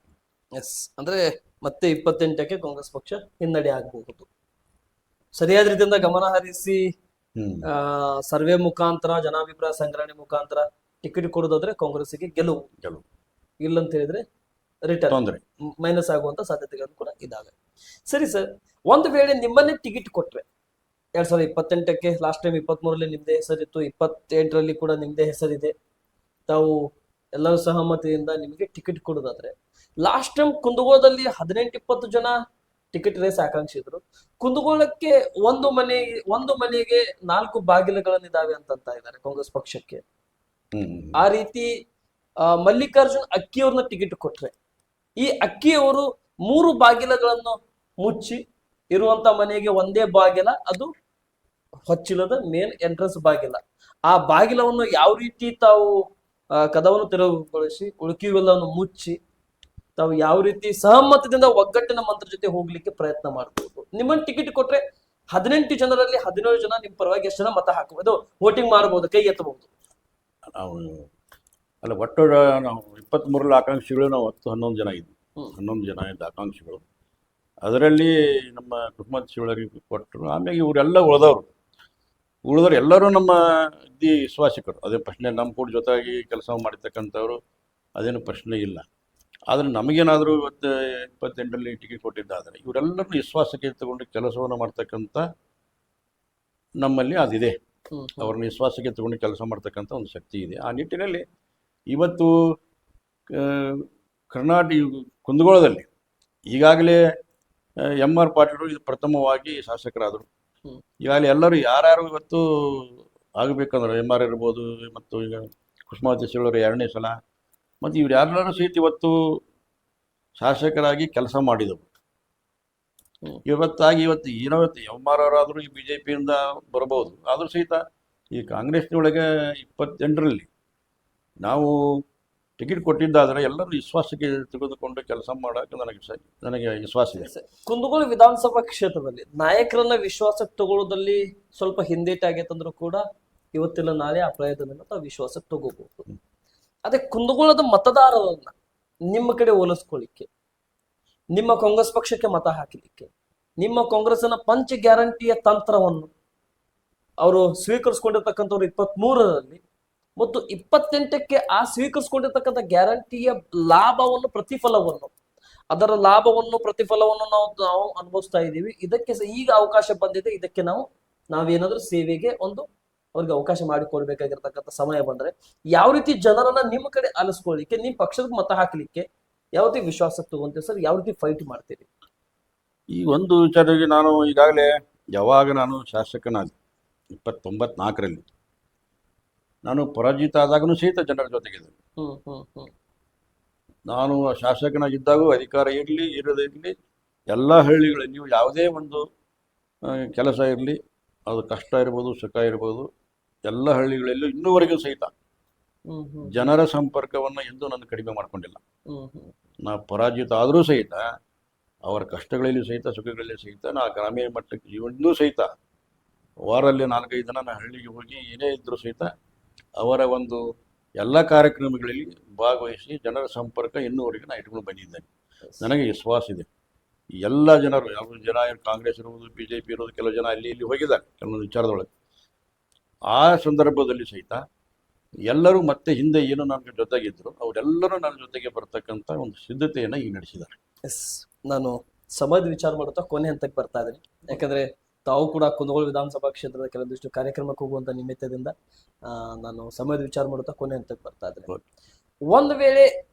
S1: ಎಸ್, ಅಂದ್ರೆ ಮತ್ತೆ 28ಕ್ಕೆ ಕಾಂಗ್ರೆಸ್ ಪಕ್ಷ ಹಿನ್ನಡೆ ಆಗಬಹುದು. ಸರಿಯಾದ ರೀತಿಯಿಂದ ಗಮನ ಹರಿಸಿ ಸರ್ವೆ ಮುಖಾಂತರ, ಜನಾಭಿಪ್ರಾಯ ಸಂಗ್ರಹಣೆ ಮುಖಾಂತರ ಟಿಕೆಟ್ ಕೊಡೋದಾದ್ರೆ ಕಾಂಗ್ರೆಸ್ಗೆ ಗೆಲುವು. ಇಲ್ಲ ಅಂತ ಹೇಳಿದ್ರೆ ರಿಟರ್ನ್
S2: ತೊಂದರೆ,
S1: ಮೈನಸ್ ಆಗುವಂತ ಸಾಧ್ಯತೆಗಳು ಕೂಡ ಇದಾವೆ. ಸರಿ ಸರ್, ಒಂದು ವೇಳೆ ನಿಮ್ಮನ್ನೇ ಟಿಕೆಟ್ ಕೊಟ್ರೆ 2028ಕ್ಕೆ, ಲಾಸ್ಟ್ ಟೈಮ್ 23ರಲ್ಲಿ ನಿಮ್ದೇ ಹೆಸರಿತ್ತು, 28ರಲ್ಲಿ ಕೂಡ ನಿಮ್ದೇ ಹೆಸರಿದೆ, ತಾವು ಎಲ್ಲರೂ ಸಹಮತಿಯಿಂದ ನಿಮಗೆ ಟಿಕೆಟ್ ಕೊಡೋದಾದ್ರೆ, ಲಾಸ್ಟ್ ಟೈಮ್ ಕುಂದಗೋಳದಲ್ಲಿ 18-20 ಜನ ಟಿಕೆಟ್ ರೇಸ್ ಆಕಾಂಕ್ಷಿ ಇದ್ರು. ಕುಂದಗೋಳಕ್ಕೆ ಒಂದು ಮನೆಗೆ 4 ಬಾಗಿಲುಗಳನ್ನಿದಾವೆ ಅಂತ ಇದ್ದಾರೆ ಕಾಂಗ್ರೆಸ್ ಪಕ್ಷಕ್ಕೆ. ಆ ರೀತಿ ಮಲ್ಲಿಕಾರ್ಜುನ್ ಅಕ್ಕಿಯವ್ರನ್ನ ಟಿಕೆಟ್ ಕೊಟ್ರೆ, ಈ ಅಕ್ಕಿಯವರು 3 ಬಾಗಿಲುಗಳನ್ನು ಮುಚ್ಚಿ ಇರುವಂತ ಮನೆಗೆ ಒಂದೇ ಬಾಗಿಲ, ಅದು ಹೊಚ್ಚಿಲದ ಮೇನ್ ಎಂಟ್ರೆನ್ಸ್ ಬಾಗಿಲ. ಆ ಬಾಗಿಲವನ್ನು ಯಾವ ರೀತಿ ತಾವು ಕದವನ್ನು ತೆರವುಗೊಳಿಸಿ ಉಳುಕಿವೆಲ್ಲವನ್ನು ಮುಚ್ಚಿ ತಾವು ಯಾವ ರೀತಿ ಸಹಮತದಿಂದ ಒಗ್ಗಟ್ಟಿನ ಮಂತ್ರ ಜೊತೆ ಹೋಗ್ಲಿಕ್ಕೆ ಪ್ರಯತ್ನ ಮಾಡಬಹುದು. ನಿಮ್ಮನ್ನ ಟಿಕೆಟ್ ಕೊಟ್ರೆ 18 ಜನರಲ್ಲಿ 17 ಜನ ನಿಮ್ ಪರವಾಗಿ ಎಷ್ಟು ಜನ ಮತ ಹಾಕಬಹುದು, ವೋಟಿಂಗ್ ಮಾಡಬಹುದು, ಕೈ ಎತ್ತಬಹುದು.
S2: ನಾವು ಅಲ್ಲ, ಒಟ್ಟು ನಾವು 23ರಲ್ಲಿ ಆಕಾಂಕ್ಷಿಗಳು ನಾವು 11 ಜನ ಇದ್ವಿ. 11 ಜನ ಇದ್ದ ಆಕಾಂಕ್ಷಿಗಳು. ಅದರಲ್ಲಿ ನಮ್ಮ ಕುಟುಂಬದ ಶಿವಳಿಗೆ ಕೊಟ್ಟರು. ಆಮೇಲೆ ಇವರೆಲ್ಲ ಉಳಿದವರು ಎಲ್ಲರೂ ನಮ್ಮ ವಿಶ್ವಾಸಿಕರು. ಅದೇ ಪ್ರಶ್ನೆ, ನಮ್ಮ ಕೂಡ ಜೊತೆಯಾಗಿ ಕೆಲಸ ಮಾಡಿರ್ತಕ್ಕಂಥವ್ರು, ಅದೇನು ಪ್ರಶ್ನೆ ಇಲ್ಲ. ಆದರೆ ನಮಗೇನಾದರೂ ಇವತ್ತು 28ರಲ್ಲಿ ಟಿಕೆಟ್ ಕೊಟ್ಟಿದ್ದಾದರೆ ಇವರೆಲ್ಲರೂ ವಿಶ್ವಾಸಕ್ಕೆ ತಗೊಂಡು ಕೆಲಸವನ್ನು ಮಾಡ್ತಕ್ಕಂಥ ನಮ್ಮಲ್ಲಿ ಅದಿದೆ. ಅವ್ರನ್ನ ವಿಶ್ವಾಸಕ್ಕೆ ತಗೊಂಡು ಕೆಲಸ ಮಾಡ್ತಕ್ಕಂಥ ಒಂದು ಶಕ್ತಿ ಇದೆ. ಆ ನಿಟ್ಟಿನಲ್ಲಿ ಇವತ್ತು ಕುಂದಗೋಳದಲ್ಲಿ ಈಗಾಗಲೇ MR ಪಾಟೀಲರು ಇದು ಪ್ರಥಮವಾಗಿ ಶಾಸಕರಾದರು. ಈಗಾಗಲೇ ಎಲ್ಲರೂ ಯಾರ್ಯಾರು ಇವತ್ತು ಆಗಬೇಕಂದ್ರೆ MR ಇರ್ಬೋದು, ಮತ್ತು ಈಗ ಕುಸುಮಾವತಿ ಶಿವಳರು 2ನೇ ಸಲ, ಮತ್ತು ಇವ್ರು ಯಾರೆಲ್ಲರೂ ಸಹಿತ ಇವತ್ತು ಶಾಸಕರಾಗಿ ಕೆಲಸ ಮಾಡಿದವು. ಇವತ್ತು MR ಅವರಾದರೂ ಈ BJPಯಿಂದ ಬರಬಹುದು. ಆದರೂ ಸಹಿತ ಈ ಕಾಂಗ್ರೆಸ್ನೊಳಗೆ 28ರಲ್ಲಿ ನಾವು ಟಿಕೆಟ್ ಕೊಟ್ಟಿದ್ದಾದರೆ ಎಲ್ಲರೂ ವಿಶ್ವಾಸಕ್ಕೆ ತೆಗೆದುಕೊಂಡು ಕೆಲಸ ಮಾಡೋಕೆ ನನಗೆ ವಿಶ್ವಾಸ ಇದೆ.
S1: ಕುಂದಗೋಳ ವಿಧಾನಸಭಾ ಕ್ಷೇತ್ರದಲ್ಲಿ ನಾಯಕರನ್ನ ವಿಶ್ವಾಸಕ್ಕೆ ತಗೊಳ್ಳೋದಲ್ಲಿ ಸ್ವಲ್ಪ ಹಿಂದೇಟಾಗೈತಂದ್ರೂ ಕೂಡ ಇವತ್ತಿಲ್ಲ ನಾಳೆ ಆ ಪ್ರಯತ್ನದಿಂದ ತಾವು ವಿಶ್ವಾಸಕ್ಕೆ ತಗೋಬಹುದು. ಅದೇ ಕುಂದಗೋಳದ ಮತದಾರರನ್ನ ನಿಮ್ಮ ಕಡೆ ಹೋಲಿಸ್ಕೊಳ್ಳಿಕ್ಕೆ, ನಿಮ್ಮ ಕಾಂಗ್ರೆಸ್ ಪಕ್ಷಕ್ಕೆ ಮತ ಹಾಕಲಿಕ್ಕೆ, ನಿಮ್ಮ ಕಾಂಗ್ರೆಸ್ನ ಪಂಚ ಗ್ಯಾರಂಟಿಯ ತಂತ್ರವನ್ನು ಅವರು ಸ್ವೀಕರಿಸ್ಕೊಂಡಿರ್ತಕ್ಕಂಥವ್ರು 23ರಲ್ಲಿ ಮತ್ತು 28ಕ್ಕೆ ಆ ಸ್ವೀಕರಿಸ್ಕೊಂಡಿರ್ತಕ್ಕಂಥ ಗ್ಯಾರಂಟಿಯ ಲಾಭವನ್ನು, ಅದರ ಪ್ರತಿಫಲವನ್ನು ನಾವು ಅನುಭವಿಸ್ತಾ ಇದ್ದೀವಿ. ಇದಕ್ಕೆ ಈಗ ಅವಕಾಶ ಬಂದಿದೆ. ಇದಕ್ಕೆ ನಾವೇನಾದ್ರೂ ಸೇವೆಗೆ ಅವ್ರಿಗೆ ಅವಕಾಶ ಮಾಡಿಕೊಡ್ಬೇಕಾಗಿರ್ತಕ್ಕಂಥ ಸಮಯ ಬಂದ್ರೆ ಯಾವ ರೀತಿ ಜನರನ್ನ ನಿಮ್ಮ ಕಡೆ ಆಲಿಸ್ಕೊಳ್ಳಿಕ್ಕೆ, ನಿಮ್ ಪಕ್ಷದ ಮತ ಹಾಕ್ಲಿಕ್ಕೆ ಯಾವ ರೀತಿ ವಿಶ್ವಾಸ ತಗೊಂತೀವಿ ಸರ್, ಯಾವ ರೀತಿ ಫೈಟ್ ಮಾಡ್ತೀವಿ?
S2: ಈ ಒಂದು ವಿಚಾರಕ್ಕೆ ನಾನು ಈಗಾಗಲೇ ಯಾವಾಗ ನಾನು ಶಾಸಕನಾದ 1994ರಲ್ಲಿ ನಾನು ಪರಾಜಿತ ಆದಾಗನೂ ಸಹಿತ ಜನರ ಜೊತೆಗಿದ್ದೆ. ನಾನು ಶಾಸಕನಾಗಿದ್ದಾಗೂ ಅಧಿಕಾರ ಇರಲಿ ಇರದಿರಲಿ, ಎಲ್ಲ ಹಳ್ಳಿಗಳಲ್ಲಿ ನೀವು ಯಾವುದೇ ಒಂದು ಕೆಲಸ ಇರಲಿ, ಅದು ಕಷ್ಟ ಇರ್ಬೋದು ಸುಖ ಇರ್ಬೋದು, ಎಲ್ಲ ಹಳ್ಳಿಗಳಲ್ಲೂ ಇನ್ನೂವರೆಗೂ ಸಹಿತ ಜನರ ಸಂಪರ್ಕವನ್ನು ಎಂದೂ ನಾನು ಕಡಿಮೆ ಮಾಡ್ಕೊಂಡಿಲ್ಲ. ನಾ ಪರಾಜಿತ ಆದರೂ ಸಹಿತ ಅವರ ಕಷ್ಟಗಳಲ್ಲಿ ಸಹಿತ ಸುಖಗಳಲ್ಲಿ ಸಹಿತ ನಾ ಗ್ರಾಮೀಣ ಮಟ್ಟಕ್ಕೆ ಇನ್ನೂ ಸಹಿತ ವಾರಲ್ಲಿ 4-5 ದಿನ ನಾನು ಹಳ್ಳಿಗೆ ಹೋಗಿ ಏನೇ ಇದ್ದರೂ ಸಹಿತ ಅವರ ಒಂದು ಎಲ್ಲ ಕಾರ್ಯಕ್ರಮಗಳಲ್ಲಿ ಭಾಗವಹಿಸಿ ಜನರ ಸಂಪರ್ಕ ಇನ್ನೂವರೆಗೆ ನಾನು ಇಟ್ಕೊಂಡು ಬಂದಿದ್ದೇನೆ. ನನಗೆ ವಿಶ್ವಾಸ ಇದೆ. ಎಲ್ಲ ಜನರು, ಯಾವ ಜನ ಕಾಂಗ್ರೆಸ್ ಇರುವುದು, BJP ಇರೋದು, ಕೆಲವು ಜನ ಅಲ್ಲಿ ಇಲ್ಲಿ ಹೋಗಿದ್ದಾರೆ ಕೆಲವೊಂದು ವಿಚಾರದೊಳಗೆ. ಆ ಸಂದರ್ಭದಲ್ಲಿ ಸಹಿತ ಎಲ್ಲರೂ ಮತ್ತೆ ಹಿಂದೆ ಏನು ನನ್ನ ಜೊತೆಗಿದ್ರು ಅವರೆಲ್ಲರೂ ನನ್ನ ಜೊತೆಗೆ ಬರ್ತಕ್ಕಂಥ ಒಂದು ಸಿದ್ಧತೆಯನ್ನು ಈಗ ನಡೆಸಿದ್ದಾರೆ.
S1: ನಾನು ಸಮಯದ ವಿಚಾರ ಮಾಡುತ್ತಾ ಕೊನೆ ಹಂತಕ್ಕೆ ಬರ್ತಾ ಇದ್ದೀನಿ. ಯಾಕಂದ್ರೆ ತಾವು ಕೂಡ ಕುಂದಗೋಳ ವಿಧಾನಸಭಾ ಕ್ಷೇತ್ರದ ಕೆಲವೊಂದಿಷ್ಟು ಕಾರ್ಯಕ್ರಮಕ್ಕೆ ಹೋಗುವಂತ ನಿಮಿತ್ತದಿಂದ ನಾನು ಸಮಯದ ವಿಚಾರ ಮಾಡುತ್ತಾ ಕೊನೆ ಹಂತಕ್ಕೆ ಬರ್ತಾ ಇದ್ದೇನೆ. ಒಂದು ವೇಳೆ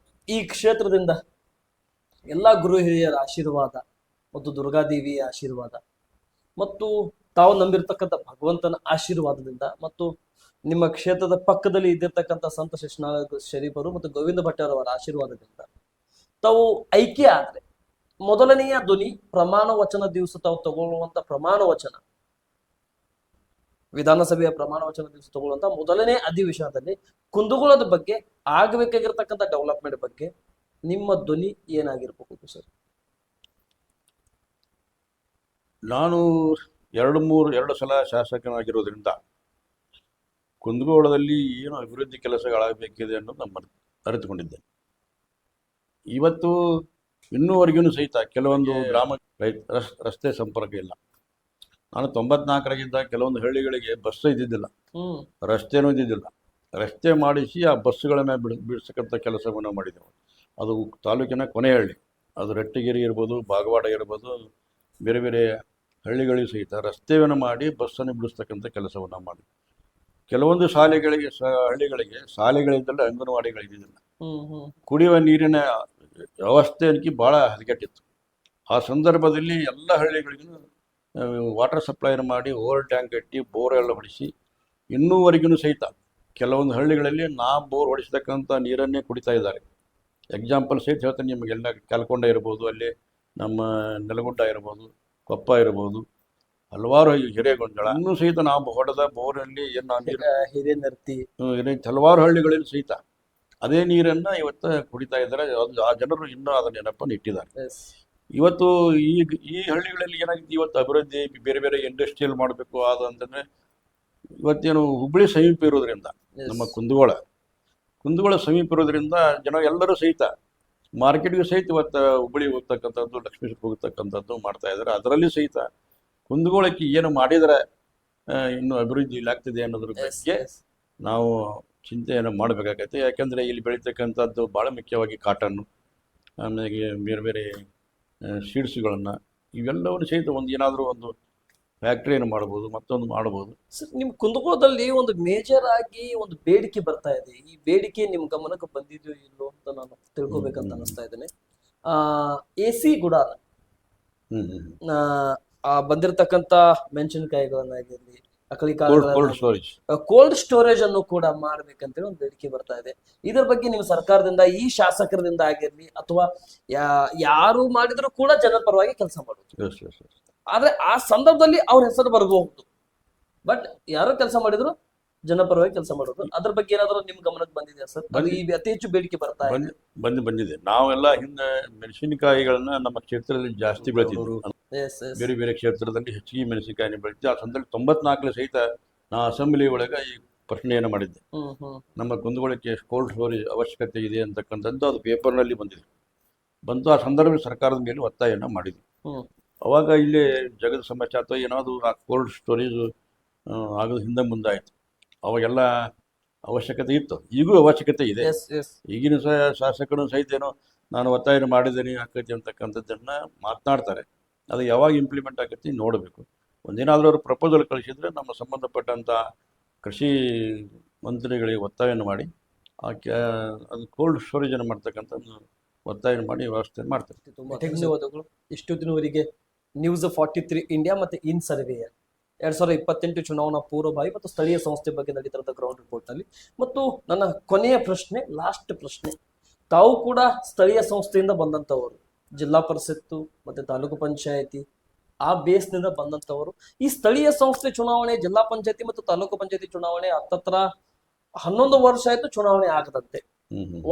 S1: ಈ ಕ್ಷೇತ್ರದಿಂದ ಎಲ್ಲಾ ಗುರು ಹಿರಿಯರ ಆಶೀರ್ವಾದ ಮತ್ತು ದುರ್ಗಾದೇವಿಯ ಆಶೀರ್ವಾದ ಮತ್ತು ತಾವು ನಂಬಿರ್ತಕ್ಕಂಥ ಭಗವಂತನ ಆಶೀರ್ವಾದದಿಂದ ಮತ್ತು ನಿಮ್ಮ ಕ್ಷೇತ್ರದ ಪಕ್ಕದಲ್ಲಿ ಇದ್ದಿರ್ತಕ್ಕಂಥ ಸಂತ ಶಿಶುನಾಳ ಶರೀಫರು ಮತ್ತು ಗೋವಿಂದ ಭಟ್ಟರವರ ಆಶೀರ್ವಾದದಿಂದ ತಾವು ಐಕ್ಯ ಆದ್ರೆ ಮೊದಲನೆಯ ಧ್ವನಿ ಪ್ರಮಾಣ ವಚನ ದಿವಸ ತಾವು ತಗೊಳ್ಳುವಂತ ಪ್ರಮಾಣ ವಚನ, ವಿಧಾನಸಭೆಯ ಪ್ರಮಾಣ ವಚನ ದಿವಸ ತಗೊಳ್ಳುವಂತ ಮೊದಲನೇ ಅಧಿವೇಶನದಲ್ಲಿ ಕುಂದಗೋಳದ ಬಗ್ಗೆ ಆಗಬೇಕಾಗಿರ್ತಕ್ಕಂಥ ಡೆವಲಪ್ಮೆಂಟ್ ಬಗ್ಗೆ ನಿಮ್ಮ ಧ್ವನಿ ಏನಾಗಿರ್ಬೇಕು ಸರ್?
S2: ನಾನು ಎರಡು ಸಲ ಶಾಸಕನಾಗಿರೋದ್ರಿಂದ ಕುಂದಗೋಳದಲ್ಲಿ ಏನು ಅಭಿವೃದ್ಧಿ ಕೆಲಸಗಳಾಗಬೇಕಿದೆ ಅನ್ನೋದು ನಾನು ಅರಿತುಕೊಂಡಿದ್ದೆ. ಇವತ್ತು ಇನ್ನೂವರೆಗೂ ಸಹಿತ ಕೆಲವೊಂದು ಗ್ರಾಮ ರಸ್ತೆ ಸಂಪರ್ಕ ಇಲ್ಲ. ನಾನು 94ರಾಗಿದ್ದ ಕೆಲವೊಂದು ಹಳ್ಳಿಗಳಿಗೆ ಬಸ್ ಇದ್ದಿದ್ದಿಲ್ಲ, ರಸ್ತೆನೂ ಇದ್ದಿದ್ದಿಲ್ಲ. ರಸ್ತೆ ಮಾಡಿಸಿ ಆ ಬಸ್ಸುಗಳ ಮೇಲೆ ಬಿಡಿಸ್ತಕ್ಕಂಥ ಕೆಲಸವನ್ನು ಮಾಡಿದೆವು. ಅದು ತಾಲೂಕಿನ ಕೊನೆ ಹಳ್ಳಿ, ಅದು ರಟ್ಟಿಗೆರೆ ಇರ್ಬೋದು, ಬಾಗವಾಡ ಇರ್ಬೋದು, ಬೇರೆ ಬೇರೆ ಹಳ್ಳಿಗಳಿಗೂ ಸಹಿತ ರಸ್ತೆಯನ್ನು ಮಾಡಿ ಬಸ್ಸನ್ನು ಬಿಡಿಸ್ತಕ್ಕಂಥ ಕೆಲಸವನ್ನು ಮಾಡಿ. ಕೆಲವೊಂದು ಶಾಲೆಗಳಿಗೆ ಹಳ್ಳಿಗಳಿಗೆ ಶಾಲೆಗಳಿದ್ದಲ್ಲಿ ಅಂಗನವಾಡಿಗಳಿದ್ದಿಲ್ಲ. ಕುಡಿಯುವ ನೀರಿನ ವ್ಯವಸ್ಥೆ ಅನ್ಕಿ ಭಾಳ ಹದಗೆಟ್ಟಿತ್ತು. ಆ ಸಂದರ್ಭದಲ್ಲಿ ಎಲ್ಲ ಹಳ್ಳಿಗಳಿಗೂ ವಾಟರ್ ಸಪ್ಲೈನ ಮಾಡಿ ಓವರ್ ಟ್ಯಾಂಕ್ ಕಟ್ಟಿ ಬೋರ್ ಎಲ್ಲ ಹೊಡಿಸಿ ಇನ್ನೂವರೆಗೂ ಸಹಿತ ಕೆಲವೊಂದು ಹಳ್ಳಿಗಳಲ್ಲಿ ಬೋರ್ ಹೊಡಿಸ್ತಕ್ಕಂಥ ನೀರನ್ನೇ ಕುಡಿತಾ ಇದ್ದಾರೆ. ಎಕ್ಸಾಂಪಲ್ ಸಹಿತ ಹೇಳ್ತೀನಿ ನಿಮಗೆಲ್ಲ. ಕೆಲ್ಕೊಂಡ ಇರ್ಬೋದು, ಅಲ್ಲಿ ನಮ್ಮ ನೆಲಗುಡ್ಡ ಇರ್ಬೋದು, ಕೊಪ್ಪ ಇರ್ಬೋದು, ಹಲವಾರು ಹಿರೇಗೊಂಡಳ ಇನ್ನೂ ಸಹಿತ ನಾವು ಹೊಡೆದ ಬೋರಲ್ಲಿ
S1: ಹಿರೇನರ್ತಿ
S2: ಹಲವಾರು ಹಳ್ಳಿಗಳಲ್ಲಿ ಸಹಿತ ಅದೇ ನೀರನ್ನ ಇವತ್ತು ಕುಡಿತಾ ಇದ್ದಾರೆ. ಆ ಜನರು ಇನ್ನೂ ಅದನ್ನ ನೆನಪನ್ನು ಇಟ್ಟಿದ್ದಾರೆ. ಇವತ್ತು ಈ ಹಳ್ಳಿಗಳಲ್ಲಿ ಏನಾಗಿದೆ, ಇವತ್ತು ಅಭಿವೃದ್ಧಿ ಬೇರೆ ಬೇರೆ ಇಂಡಸ್ಟ್ರಿಯಲ್ ಮಾಡಬೇಕು ಅಂತಂದ್ರೆ ಇವತ್ತೇನು ಹುಬ್ಬಳ್ಳಿ ಸಮೀಪ ಇರೋದ್ರಿಂದ, ನಮ್ಮ ಕುಂದಗೋಳ ಸಮೀಪ ಇರೋದ್ರಿಂದ ಜನ ಎಲ್ಲರೂ ಸಹಿತ ಮಾರ್ಕೆಟ್ಗೆ ಸಹಿತ ಇವತ್ತು ಹುಬ್ಬಳ್ಳಿ ಹೋಗ್ತಕ್ಕಂಥದ್ದು, ಲಕ್ಷ್ಮೀಶ್ವರ ಹೋಗ್ತಕ್ಕಂಥದ್ದು ಮಾಡ್ತಾ ಇದ್ದಾರೆ. ಅದರಲ್ಲಿ ಸಹಿತ ಕುಂದಗೋಳಕ್ಕೆ ಏನು ಮಾಡಿದರೆ ಇನ್ನು ಅಭಿವೃದ್ಧಿ ಆಗ್ತಿದೆ ಅನ್ನೋದ್ರ ಬಗ್ಗೆ ನಾವು ಚಿಂತೆಯನ್ನು ಮಾಡಬೇಕಾಗತ್ತೆ. ಯಾಕೆಂದರೆ ಇಲ್ಲಿ ಬೆಳೀತಕ್ಕಂಥದ್ದು ಭಾಳ ಮುಖ್ಯವಾಗಿ ಕಾಟನ್ನು, ಆಮೇಲೆ ಬೇರೆ ಬೇರೆ ಸೀಡ್ಸ್ಗಳನ್ನು, ಇವೆಲ್ಲವನ್ನು ಸಹಿತ ಏನಾದರೂ ಒಂದು ಫ್ಯಾಕ್ಟ್ರಿಯನ್ನು ಮಾಡ್ಬೋದು, ಮತ್ತೊಂದು ಮಾಡ್ಬೋದು.
S1: ಸರ್, ನಿಮ್ಮ ಕುಂದಗೋಳದಲ್ಲಿ ಒಂದು ಮೇಜರ್ ಆಗಿ ಒಂದು ಬೇಡಿಕೆ ಬರ್ತಾ ಇದೆ. ಈ ಬೇಡಿಕೆ ನಿಮ್ಮ ಗಮನಕ್ಕೆ ಬಂದಿದೆಯೋ ಇಲ್ಲೋ ಅಂತ ನಾನು ತಿಳ್ಕೊಬೇಕಂತ ಅನಿಸ್ತಾ ಇದ್ದೇನೆ. AC ಗುಡಾರ ಬಂದಿರತಕ್ಕಂತ ಮೆಣಸಿನಕಾಯಿಗಳನ್ನಾಗಿರ್ಲಿ, ಕೋಲ್ಡ್ ಸ್ಟೋರೇಜ್ ಅನ್ನು ಕೂಡ ಮಾಡ್ಬೇಕಂತೇಳಿ ಒಂದು ಬೇಡಿಕೆ ಬರ್ತಾ ಇದೆ. ಇದರ ಬಗ್ಗೆ ನೀವು ಸರ್ಕಾರದಿಂದ, ಈ ಶಾಸಕರಿಂದ ಆಗಿರ್ಲಿ ಅಥವಾ ಯಾರು ಮಾಡಿದ್ರು ಕೂಡ ಜನರ ಪರವಾಗಿ ಕೆಲಸ ಮಾಡೋದು. ಆದ್ರೆ ಆ ಸಂದರ್ಭದಲ್ಲಿ ಅವ್ರ ಹೆಸರು ಬರಬಹುದು, ಬಟ್ ಯಾರು ಕೆಲಸ ಮಾಡಿದ್ರು ಜನಪರವಾಗಿ ಕೆಲಸ ಮಾಡೋದು. ಅದ್ರ ಬಗ್ಗೆ ಏನಾದ್ರು ನಿಮ್ ಗಮನಕ್ಕೆ ಬಂದಿದೆ ಸರ್? ಅತಿ ಹೆಚ್ಚು ಬೇಡಿಕೆ ಬರ್ತಾ ಇದೆ.
S2: ಬಂದಿದೆ. ನಾವೆಲ್ಲ ಹಿಂದೆ ಮೆಣಸಿನಕಾಯಿಗಳನ್ನ ನಮ್ಮ ಕ್ಷೇತ್ರದಲ್ಲಿ ಜಾಸ್ತಿ ಬೆಳೆದಿದ್ರು. ಬೇರೆ ಬೇರೆ ಕ್ಷೇತ್ರದಲ್ಲಿ ಹೆಚ್ಚಿಗೆ ಮೆಣಸಿನಕಾಯಿ ಬೆಳೆದಿದ್ದೆ. ಆ ಸಂದರ್ಭದಲ್ಲಿ 94 ಸಹಿತ ನಾ ಅಸೆಂಬ್ಲಿ ಒಳಗೆ ಈ ಪ್ರಶ್ನೆಯನ್ನು ಮಾಡಿದ್ದೆ. ನಮ್ಮ ಕುಂದಗೋಳಕ್ಕೆ ಕೋಲ್ಡ್ ಸ್ಟೋರೇಜ್ ಅವಶ್ಯಕತೆ ಇದೆ ಅಂತಕ್ಕಂಥದ್ದು ಅದು ಪೇಪರ್ನಲ್ಲಿ ಬಂತು. ಆ ಸಂದರ್ಭದಲ್ಲಿ ಸರ್ಕಾರದ ಮೇಲೆ ಒತ್ತಾಯನ ಮಾಡಿದ್ವಿ. ಅವಾಗ ಇಲ್ಲಿ ಜಗದ ಸಮಸ್ಯೆ ಅಥವಾ ಏನಾದ್ರು ಆ ಕೋಲ್ಡ್ ಸ್ಟೋರೇಜ್ ಆಗೋದು ಹಿಂದೆ ಮುಂದಾಯಿತು. ಅವಾಗೆಲ್ಲ ಅವಶ್ಯಕತೆ ಇತ್ತು, ಈಗೂ ಅವಶ್ಯಕತೆ ಇದೆ. ಈಗಿನ ಶಾಸಕರು ಸಹಿತ ಏನೋ ನಾನು ಒತ್ತಾಯ ಮಾಡಿದ್ದೇನೆ ಆಕತಿ ಅಂತಕ್ಕಂಥದ್ದನ್ನ ಮಾತನಾಡ್ತಾರೆ. ಅದು ಯಾವಾಗ ಇಂಪ್ಲಿಮೆಂಟ್ ಆಕತಿ ನೋಡಬೇಕು. ಒಂದೇನಾದ್ರೂ ಅವರು ಪ್ರಪೋಸಲ್ ಕಳಿಸಿದ್ರೆ ನಮ್ಮ ಸಂಬಂಧಪಟ್ಟಂಥ ಕೃಷಿ ಮಂತ್ರಿಗಳಿಗೆ ಒತ್ತಾಯವನ್ನು ಮಾಡಿ ಅದು ಕೋಲ್ಡ್ ಸ್ಟೋರೇಜನ್ನು ಮಾಡ್ತಕ್ಕಂಥ ಒತ್ತಾಯ ಮಾಡಿ ವ್ಯವಸ್ಥೆ ಮಾಡ್ತಾರೆ.
S1: ತುಂಬಾ ಧನ್ಯವಾದಗಳು. ಇಷ್ಟು ದಿನವರೆಗೆ ನ್ಯೂಸ್ 43 ಇಂಡಿಯಾ ಮತ್ತೆ ಇನ್ ಸರ್ವೇಯರ್ 2028 ಚುನಾವಣಾ ಪೂರ್ವಭಾವಿ ಮತ್ತು ಸ್ಥಳೀಯ ಸಂಸ್ಥೆ ಬಗ್ಗೆ ನಡೀತಿರೋ ಗ್ರೌಂಡ್ ರಿಪೋರ್ಟ್ ನಲ್ಲಿ, ಮತ್ತು ನನ್ನ ಕೊನೆಯ ಪ್ರಶ್ನೆ, ಲಾಸ್ಟ್ ಪ್ರಶ್ನೆ, ತಾವು ಕೂಡ ಸ್ಥಳೀಯ ಸಂಸ್ಥೆಯಿಂದ ಬಂದಂತವರು, ಜಿಲ್ಲಾ ಪರಿಷತ್ತು ಮತ್ತೆ ತಾಲೂಕು ಪಂಚಾಯತಿ ಆ ಬೇಸ್ನಿಂದ ಬಂದಂತವರು. ಈ ಸ್ಥಳೀಯ ಸಂಸ್ಥೆ ಚುನಾವಣೆ, ಜಿಲ್ಲಾ ಪಂಚಾಯತಿ ಮತ್ತು ತಾಲೂಕು ಪಂಚಾಯತಿ ಚುನಾವಣೆ ಹತ್ತತ್ರ 11 ವರ್ಷ ಆಯ್ತು ಚುನಾವಣೆ ಆಗದಂತೆ.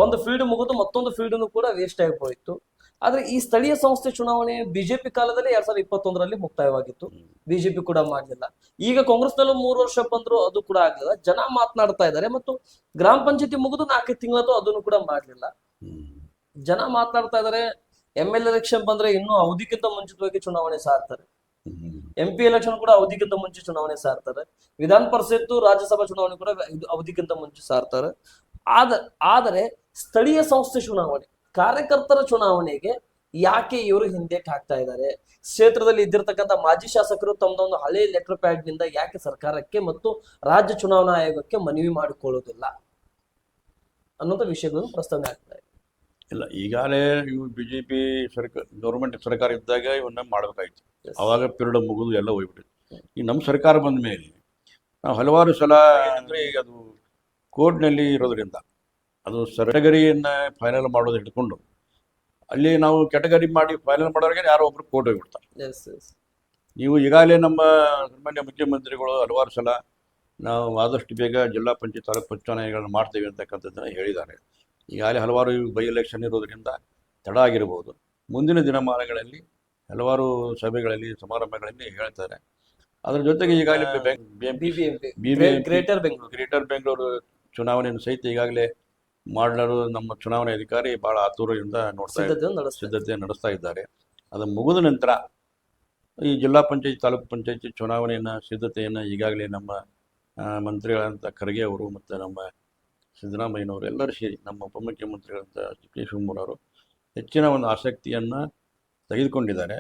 S1: ಒಂದು ಫೀಲ್ಡ್ ಮುಗಿದು ಮತ್ತೊಂದು ಫೀಲ್ಡ್ ಕೂಡ ವೇಸ್ಟ್ ಆಗಿపోಯಿತ್ತು. ಆದ್ರೆ ಈ ಸ್ಥಳೀಯ ಸಂಸ್ಥೆ ಚುನಾವಣೆ ಬಿಜೆಪಿ ಕಾಲದಲ್ಲಿ 2021ರಲ್ಲಿ ಮುಕ್ತಾಯವಾಗಿತ್ತು. ಬಿಜೆಪಿ ಕೂಡ ಮಾಡಲಿಲ್ಲ. ಈಗ ಕಾಂಗ್ರೆಸ್ ನಲ್ಲೂ 3 ವರ್ಷ ಬಂದ್ರು, ಅದು ಕೂಡ ಆಗ್ಲಿಲ್ಲ. ಜನ ಮಾತನಾಡ್ತಾ ಇದ್ದಾರೆ. ಮತ್ತು ಗ್ರಾಮ ಪಂಚಾಯತಿ ಮುಗಿದು 4 ತಿಂಗಳಾಯ್ತು, ಅದನ್ನು ಕೂಡ ಮಾಡ್ಲಿಲ್ಲ. ಜನ ಮಾತನಾಡ್ತಾ ಇದ್ದಾರೆ. ML ಎಲೆಕ್ಷನ್ ಬಂದ್ರೆ ಇನ್ನೂ ಅವಧಿಗಿಂತ ಮುಂಚಿತವಾಗಿ ಚುನಾವಣೆ ಸಾರ್ತಾರೆ. MP ಎಲೆಕ್ಷನ್ ಕೂಡ ಅವಧಿಗಿಂತ ಮುಂಚೆ ಚುನಾವಣೆ ಸಾರ್ತಾರೆ. ವಿಧಾನ ಪರಿಷತ್ತು, ರಾಜ್ಯಸಭಾ ಚುನಾವಣೆ ಕೂಡ ಅವಧಿಗಿಂತ ಮುಂಚೆ ಸಾರ್ತಾರೆ. ಆದರೆ ಸ್ಥಳೀಯ ಸಂಸ್ಥೆ ಚುನಾವಣೆ, ಕಾರ್ಯಕರ್ತರ ಚುನಾವಣೆಗೆ ಯಾಕೆ ಇವರು ಹಿಂದೇಟ್ ಹಾಕ್ತಾ ಇದ್ದಾರೆ? ಕ್ಷೇತ್ರದಲ್ಲಿ ಇದ್ದಿರ್ತಕ್ಕಂಥ ಮಾಜಿ ಶಾಸಕರು ತಮ್ಮದೊಂದು ಹಳೆ ಲೆಟರ್ ಪ್ಯಾಡ್ ನಿಂದ ಯಾಕೆ ಸರ್ಕಾರಕ್ಕೆ ಮತ್ತು ರಾಜ್ಯ ಚುನಾವಣಾ ಆಯೋಗಕ್ಕೆ ಮನವಿ ಮಾಡಿಕೊಳ್ಳುವುದಿಲ್ಲ ಅನ್ನೋದು ವಿಷಯಗಳನ್ನು ಪ್ರಸ್ತಾವನೆ ಆಗ್ತಾ ಇದೆ.
S2: ಇಲ್ಲ, ಈಗಾಗಲೇ ಇವು BJP ಗೌರ್ಮೆಂಟ್ ಸರ್ಕಾರ ಇದ್ದಾಗ ಇವನ್ನ ಮಾಡಬೇಕಾಯ್ತು. ಅವಾಗ ಪಿರಿಯಡ್ ಮುಗಿದು ಎಲ್ಲ ಹೋಗ್ಬಿಟ್ಟಿತ್ತು. ಈಗ ನಮ್ಮ ಸರ್ಕಾರ ಬಂದ ಮೇಲೆ ನಾವು ಹಲವಾರು ಸಲ ಏನಂದರೆ ಈಗ ಅದು ಕೋರ್ಟ್ನಲ್ಲಿ ಇರೋದ್ರಿಂದ ಅದು ಕ್ಯಾಟಗರಿಯನ್ನು ಫೈನಲ್ ಮಾಡೋದು ಹಿಡ್ಕೊಂಡು ಅಲ್ಲಿ ನಾವು ಕ್ಯಾಟಗರಿ ಮಾಡಿ ಫೈನಲ್ ಮಾಡೋರಿಗೆ ಯಾರೋ ಒಬ್ರು ಕೋರ್ಟ್ ಹೋಗ್ಬಿಡ್ತಾರೆ. ನೀವು ಈಗಾಗಲೇ ನಮ್ಮ ಸಾಮಾನ್ಯ ಮುಖ್ಯಮಂತ್ರಿಗಳು ಹಲವಾರು ಸಲ ನಾವು ಆದಷ್ಟು ಬೇಗ ಜಿಲ್ಲಾ ಪಂಚಾಯತ್ ತಾಲೂಕು ಪಂಚಾಯತ್ಗಳನ್ನು ಮಾಡ್ತೇವೆ ಅಂತಕ್ಕಂಥದ್ದನ್ನು ಹೇಳಿದ್ದಾರೆ. ಈಗಾಗಲೇ ಹಲವಾರು ಬೈ ಎಲೆಕ್ಷನ್ ಇರೋದರಿಂದ ತಡ ಆಗಿರ್ಬೋದು. ಮುಂದಿನ ದಿನಮಾನಗಳಲ್ಲಿ ಹಲವಾರು ಸಭೆಗಳಲ್ಲಿ ಸಮಾರಂಭಗಳಲ್ಲಿ ಹೇಳ್ತಾರೆ. ಅದರ ಜೊತೆಗೆ ಈಗಾಗಲೇ ಗ್ರೇಟರ್ ಬೆಂಗಳೂರು ಚುನಾವಣೆಯನ್ನು ಸಹಿತ ಈಗಾಗಲೇ ಮಾಡಲು ನಮ್ಮ ಚುನಾವಣೆ ಅಧಿಕಾರಿ ಭಾಳ ಆತುರದಿಂದ ಸಿದ್ಧತೆ ನಡೆಸ್ತಾ ಇದ್ದಾರೆ. ಅದು ಮುಗಿದ ನಂತರ ಈ ಜಿಲ್ಲಾ ಪಂಚಾಯತ್ ತಾಲೂಕು ಪಂಚಾಯತಿ ಚುನಾವಣೆಯನ್ನು ಸಿದ್ಧತೆಯನ್ನು ಈಗಾಗಲೇ ನಮ್ಮ ಮಂತ್ರಿಗಳಂತ ಖರ್ಗೆ ಅವರು ಮತ್ತು ನಮ್ಮ ಸಿದ್ದರಾಮಯ್ಯನವರು ಎಲ್ಲರೂ ಸೇರಿ ನಮ್ಮ ಉಪಮುಖ್ಯಮಂತ್ರಿಗಳಂತ ಕೆ ಶಿವಕುಮಾರ್ ಅವರು ಹೆಚ್ಚಿನ ಒಂದು ಆಸಕ್ತಿಯನ್ನು ತೆಗೆದುಕೊಂಡಿದ್ದಾರೆ.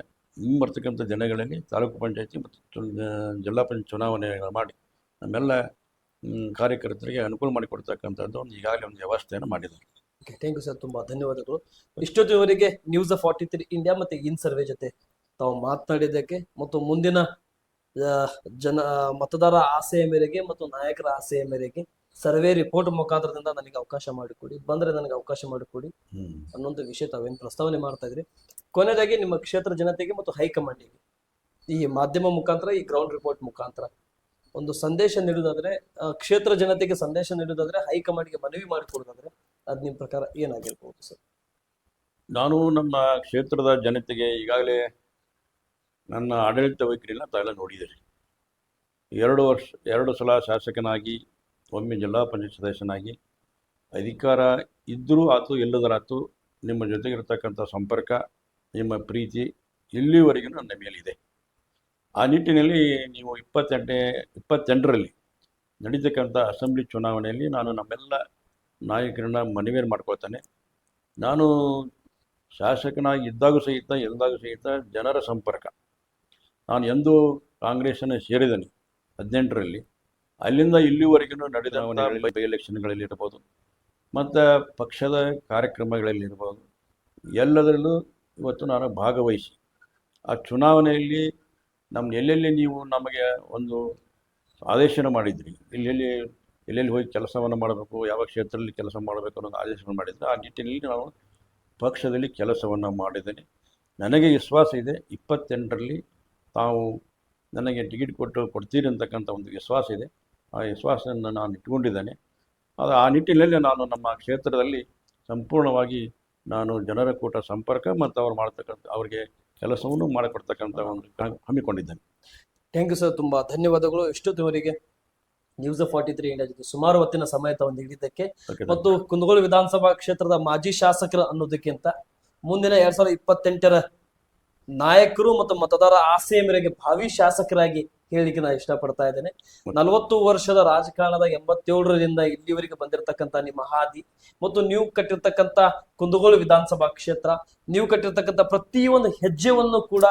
S2: ಬರ್ತಕ್ಕಂಥ ದಿನಗಳಲ್ಲಿ ತಾಲೂಕು ಪಂಚಾಯತಿ ಮತ್ತು ಜಿಲ್ಲಾ ಪಂಚಾಯತ್ ಚುನಾವಣೆಗಳು ಮಾಡಿ ನಮ್ಮೆಲ್ಲ ಕಾರ್ಯಕರ್ತರಿಗೆ ಅನುಕೂಲ ಮಾಡಿಕೊಡ್ತಕ್ಕಂಥದ್ದು ಒಂದು ಈಗಾಗಲೇ ಒಂದು ವ್ಯವಸ್ಥೆಯನ್ನು ಮಾಡಿದ್ದಾರೆ.
S1: ಥ್ಯಾಂಕ್ ಯು ಸರ್, ತುಂಬ ಧನ್ಯವಾದಗಳು. ಇಷ್ಟೊತ್ತಿವರೆಗೆ ನ್ಯೂಸ್ 43 ಇಂಡಿಯಾ ಮತ್ತು ಇನ್ ಸರ್ವೆ ಜೊತೆ ತಾವು ಮಾತನಾಡಿದ್ದಕ್ಕೆ ಮತ್ತು ಮುಂದಿನ ಮತದಾರ ಆಸೆಯ ಮೇರೆಗೆ ಮತ್ತು ನಾಯಕರ ಆಸೆಯ ಮೇರೆಗೆ ಸರ್ವೆ ರಿಪೋರ್ಟ್ ಮುಖಾಂತರದಿಂದ ನನಗೆ ಅವಕಾಶ ಮಾಡಿಕೊಡಿ, ಬಂದರೆ ನನಗೆ ಅವಕಾಶ ಮಾಡಿಕೊಡಿ ಅನ್ನೋಂಥ ವಿಷಯ ತಾವೇನು ಪ್ರಸ್ತಾವನೆ ಮಾಡ್ತಾ ಇದ್ರಿ. ಕೊನೆಯದಾಗಿ ನಿಮ್ಮ ಕ್ಷೇತ್ರ ಜನತೆಗೆ ಮತ್ತು ಹೈಕಮಾಂಡಿಗೆ ಈ ಮಾಧ್ಯಮ ಮುಖಾಂತರ, ಈ ಗ್ರೌಂಡ್ ರಿಪೋರ್ಟ್ ಮುಖಾಂತರ ಒಂದು ಸಂದೇಶ ನೀಡುವುದಾದ್ರೆ, ಕ್ಷೇತ್ರ ಜನತೆಗೆ ಸಂದೇಶ ನೀಡುವುದಾದ್ರೆ, ಹೈಕಮಾಂಡ್ಗೆ ಮನವಿ ಮಾಡಿಕೊಡೋದಾದ್ರೆ ಅದು ನಿಮ್ಮ ಪ್ರಕಾರ ಏನಾಗಿರ್ಬೋದು ಸರ್?
S2: ನಾನು ನಮ್ಮ ಕ್ಷೇತ್ರದ ಜನತೆಗೆ ಈಗಾಗಲೇ ನನ್ನ ಆಡಳಿತ ವೈಖರಿನ ತಾವೆಲ್ಲ ನೋಡಿದ್ದೀರಿ. 2 ಸಲ ಶಾಸಕನಾಗಿ, ಒಮ್ಮೆ ಜಿಲ್ಲಾ ಪಂಚಾಯತ್ ಸದಸ್ಯನಾಗಿ ಅಧಿಕಾರ ಇದ್ದರೂ ಆತು ಇಲ್ಲದರಾತು ನಿಮ್ಮ ಜೊತೆಗಿರ್ತಕ್ಕಂಥ ಸಂಪರ್ಕ, ನಿಮ್ಮ ಪ್ರೀತಿ ಇಲ್ಲಿವರೆಗೂ ನನ್ನ ಮೇಲಿದೆ. ಆ ನಿಟ್ಟಿನಲ್ಲಿ ನೀವು 28ರಲ್ಲಿ ನಡೀತಕ್ಕಂಥ ಅಸೆಂಬ್ಲಿ ಚುನಾವಣೆಯಲ್ಲಿ ನಾನು ನಮ್ಮೆಲ್ಲ ನಾಯಕರನ್ನ ಮನವಿಯನ್ನು ಮಾಡ್ಕೊಳ್ತಾನೆ. ನಾನು ಶಾಸಕನಾಗಿ ಇದ್ದಾಗೂ ಸಹಿತ ಎಲ್ಲದಾಗೂ ಸಹಿತ ಜನರ ಸಂಪರ್ಕ, ನಾನು ಎಂದು ಕಾಂಗ್ರೆಸ್ಸನ್ನು ಸೇರಿದ್ದೇನೆ 18ರಲ್ಲಿ, ಅಲ್ಲಿಂದ ಇಲ್ಲಿವರೆಗೂ ನಡೆದ ಬೈ ಎಲೆಕ್ಷನ್ಗಳಲ್ಲಿ ಇರ್ಬೋದು ಮತ್ತು ಪಕ್ಷದ ಕಾರ್ಯಕ್ರಮಗಳಲ್ಲಿ ಇರ್ಬೋದು, ಎಲ್ಲದರಲ್ಲೂ ಇವತ್ತು ನಾನು ಭಾಗವಹಿಸಿ ಆ ಚುನಾವಣೆಯಲ್ಲಿ ಎಲ್ಲೆಲ್ಲಿ ನೀವು ನಮಗೆ ಒಂದು ಆದೇಶನ ಮಾಡಿದ್ರಿ, ಎಲ್ಲೆಲ್ಲಿ ಹೋಗಿ ಕೆಲಸವನ್ನು ಮಾಡಬೇಕು, ಯಾವ ಕ್ಷೇತ್ರದಲ್ಲಿ ಕೆಲಸ ಮಾಡಬೇಕು ಅನ್ನೋದು ಆದೇಶವನ್ನು ಮಾಡಿದರೆ ಆ ನಿಟ್ಟಿನಲ್ಲಿ ನಾನು ಪಕ್ಷದಲ್ಲಿ ಕೆಲಸವನ್ನು ಮಾಡಿದ್ದೇನೆ. ನನಗೆ ವಿಶ್ವಾಸ ಇದೆ 28ರಲ್ಲಿ ತಾವು ನನಗೆ ಟಿಕೆಟ್ ಕೊಡ್ತೀರಿ ಅಂತಕ್ಕಂಥ ಒಂದು ವಿಶ್ವಾಸ ಇದೆ. ಆ ವಿಶ್ವಾಸವನ್ನು ನಾನು ಇಟ್ಕೊಂಡಿದ್ದೇನೆ. ಆ ನಿಟ್ಟಿನಲ್ಲಿ ನಾನು ನಮ್ಮ ಕ್ಷೇತ್ರದಲ್ಲಿ ಸಂಪೂರ್ಣವಾಗಿ ನಾನು ಜನರ ಕೂಟ ಸಂಪರ್ಕ ಮತ್ತು ಅವ್ರಿಗೆ ಕೆಲಸವನ್ನು ಮಾಡಿಕೊಡ್ತಕ್ಕಂಥ ಒಂದು ಹಮ್ಮಿಕೊಂಡಿದ್ದೇನೆ.
S1: ಥ್ಯಾಂಕ್ ಯು ಸರ್, ತುಂಬ ಧನ್ಯವಾದಗಳು. ಇಷ್ಟೊತ್ತಿವರೆಗೆ ನ್ಯೂಸ್ 43 ಇಂಡಿಯಾ ಜೊತೆ ಸುಮಾರು ಹೊತ್ತಿನ ಸಮಯ ತಾವು ನೀಡಿದ್ದಕ್ಕೆ ಮತ್ತು ಕುಂದಗೋಳ ವಿಧಾನಸಭಾ ಕ್ಷೇತ್ರದ ಮಾಜಿ ಶಾಸಕರು ಅನ್ನೋದಕ್ಕಿಂತ ಮುಂದಿನ 2028ರ ನಾಯಕರು ಮತ್ತು ಮತದಾರ ಆಸೆಯ ಮೇರೆಗೆ ಭಾವಿ ಶಾಸಕರಾಗಿ ಹೇಳಿಕೆ ನಾನು ಇಷ್ಟಪಡ್ತಾ ಇದ್ದೇನೆ. 40 ವರ್ಷದ ರಾಜಕಾರಣದ 87ರಿಂದ ಇಲ್ಲಿವರೆಗೆ ಬಂದಿರತಕ್ಕಂಥ ನಿಮ್ಮ ಹಾದಿ ಮತ್ತು ನೀವು ಕಟ್ಟಿರ್ತಕ್ಕಂಥ ಕುಂದಗೋಳ ವಿಧಾನಸಭಾ ಕ್ಷೇತ್ರ, ನೀವು ಕಟ್ಟಿರ್ತಕ್ಕಂಥ ಪ್ರತಿಯೊಂದು ಹೆಜ್ಜೆಯನ್ನು ಕೂಡ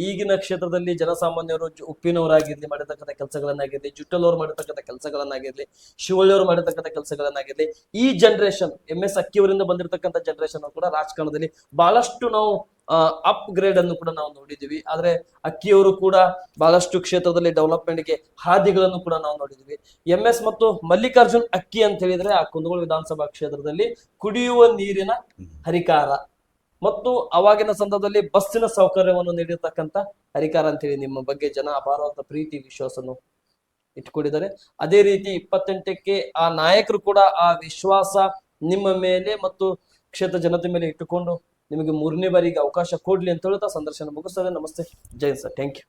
S1: ಈಗಿನ ಕ್ಷೇತ್ರದಲ್ಲಿ ಜನಸಾಮಾನ್ಯರು, ಉಪ್ಪಿನವರಾಗಿರ್ಲಿ ಮಾಡಿರ್ತಕ್ಕಂಥ ಕೆಲಸಗಳನ್ನಾಗಿರ್ಲಿ, ಜುಟ್ಟಲವ್ರು ಮಾಡಿರ್ತಕ್ಕಂಥ ಕೆಲಸಗಳನ್ನಾಗಿರ್ಲಿ, ಶಿವಳ್ಳಿಯವರು ಮಾಡಿರ್ತಕ್ಕಂಥ ಕೆಲಸಗಳನ್ನಾಗಿರ್ಲಿ, ಈ ಜನರೇಷನ್ MS ಅಕ್ಕಿಯವರಿಂದ ಬಂದಿರತಕ್ಕಂಥ ಜನರೇಷನ್ ಕೂಡ ರಾಜಕಾರಣದಲ್ಲಿ ಬಹಳಷ್ಟು ನಾವು ಅಪ್ಗ್ರೇಡ್ ಅನ್ನು ಕೂಡ ನಾವು ನೋಡಿದೀವಿ. ಆದ್ರೆ ಅಕ್ಕಿಯವರು ಕೂಡ ಬಹಳಷ್ಟು ಕ್ಷೇತ್ರದಲ್ಲಿ ಡೆವಲಪ್ಮೆಂಟ್ಗೆ ಹಾದಿಗಳನ್ನು ಕೂಡ ನಾವು ನೋಡಿದ್ವಿ. MS ಮತ್ತು ಮಲ್ಲಿಕಾರ್ಜುನ್ ಅಕ್ಕಿ ಅಂತ ಹೇಳಿದ್ರೆ ಆ ಕುಂದಗೋಳ ವಿಧಾನಸಭಾ ಕ್ಷೇತ್ರದಲ್ಲಿ ಕುಡಿಯುವ ನೀರಿನ ಹರಿಕಾರ ಮತ್ತು ಅವಾಗಿನ ಸಂದರ್ಭದಲ್ಲಿ ಬಸ್ಸಿನ ಸೌಕರ್ಯವನ್ನು ನೀಡಿರ್ತಕ್ಕಂಥ ಹರಿಕಾರ ಅಂತ ಹೇಳಿ ನಿಮ್ಮ ಬಗ್ಗೆ ಜನ ಅಪಾರವಾದ ಪ್ರೀತಿ ವಿಶ್ವಾಸವನ್ನು ಇಟ್ಕೊಂಡಿದ್ದಾರೆ. ಅದೇ ರೀತಿ 28ಕ್ಕೆ ಆ ನಾಯಕರು ಕೂಡ ಆ ವಿಶ್ವಾಸ ನಿಮ್ಮ ಮೇಲೆ ಮತ್ತು ಕ್ಷೇತ್ರ ಜನತೆ ಮೇಲೆ ಇಟ್ಟುಕೊಂಡು ನಿಮಗೆ 3ನೇ ಬಾರಿಗೆ ಅವಕಾಶ ಕೊಡ್ಲಿ ಅಂತ ಹೇಳ್ತಾ ಸಂದರ್ಶನ ಮುಗಿಸ್ತದೆ. ನಮಸ್ತೆ, ಜೈ ಸರ್, ಥ್ಯಾಂಕ್ ಯು.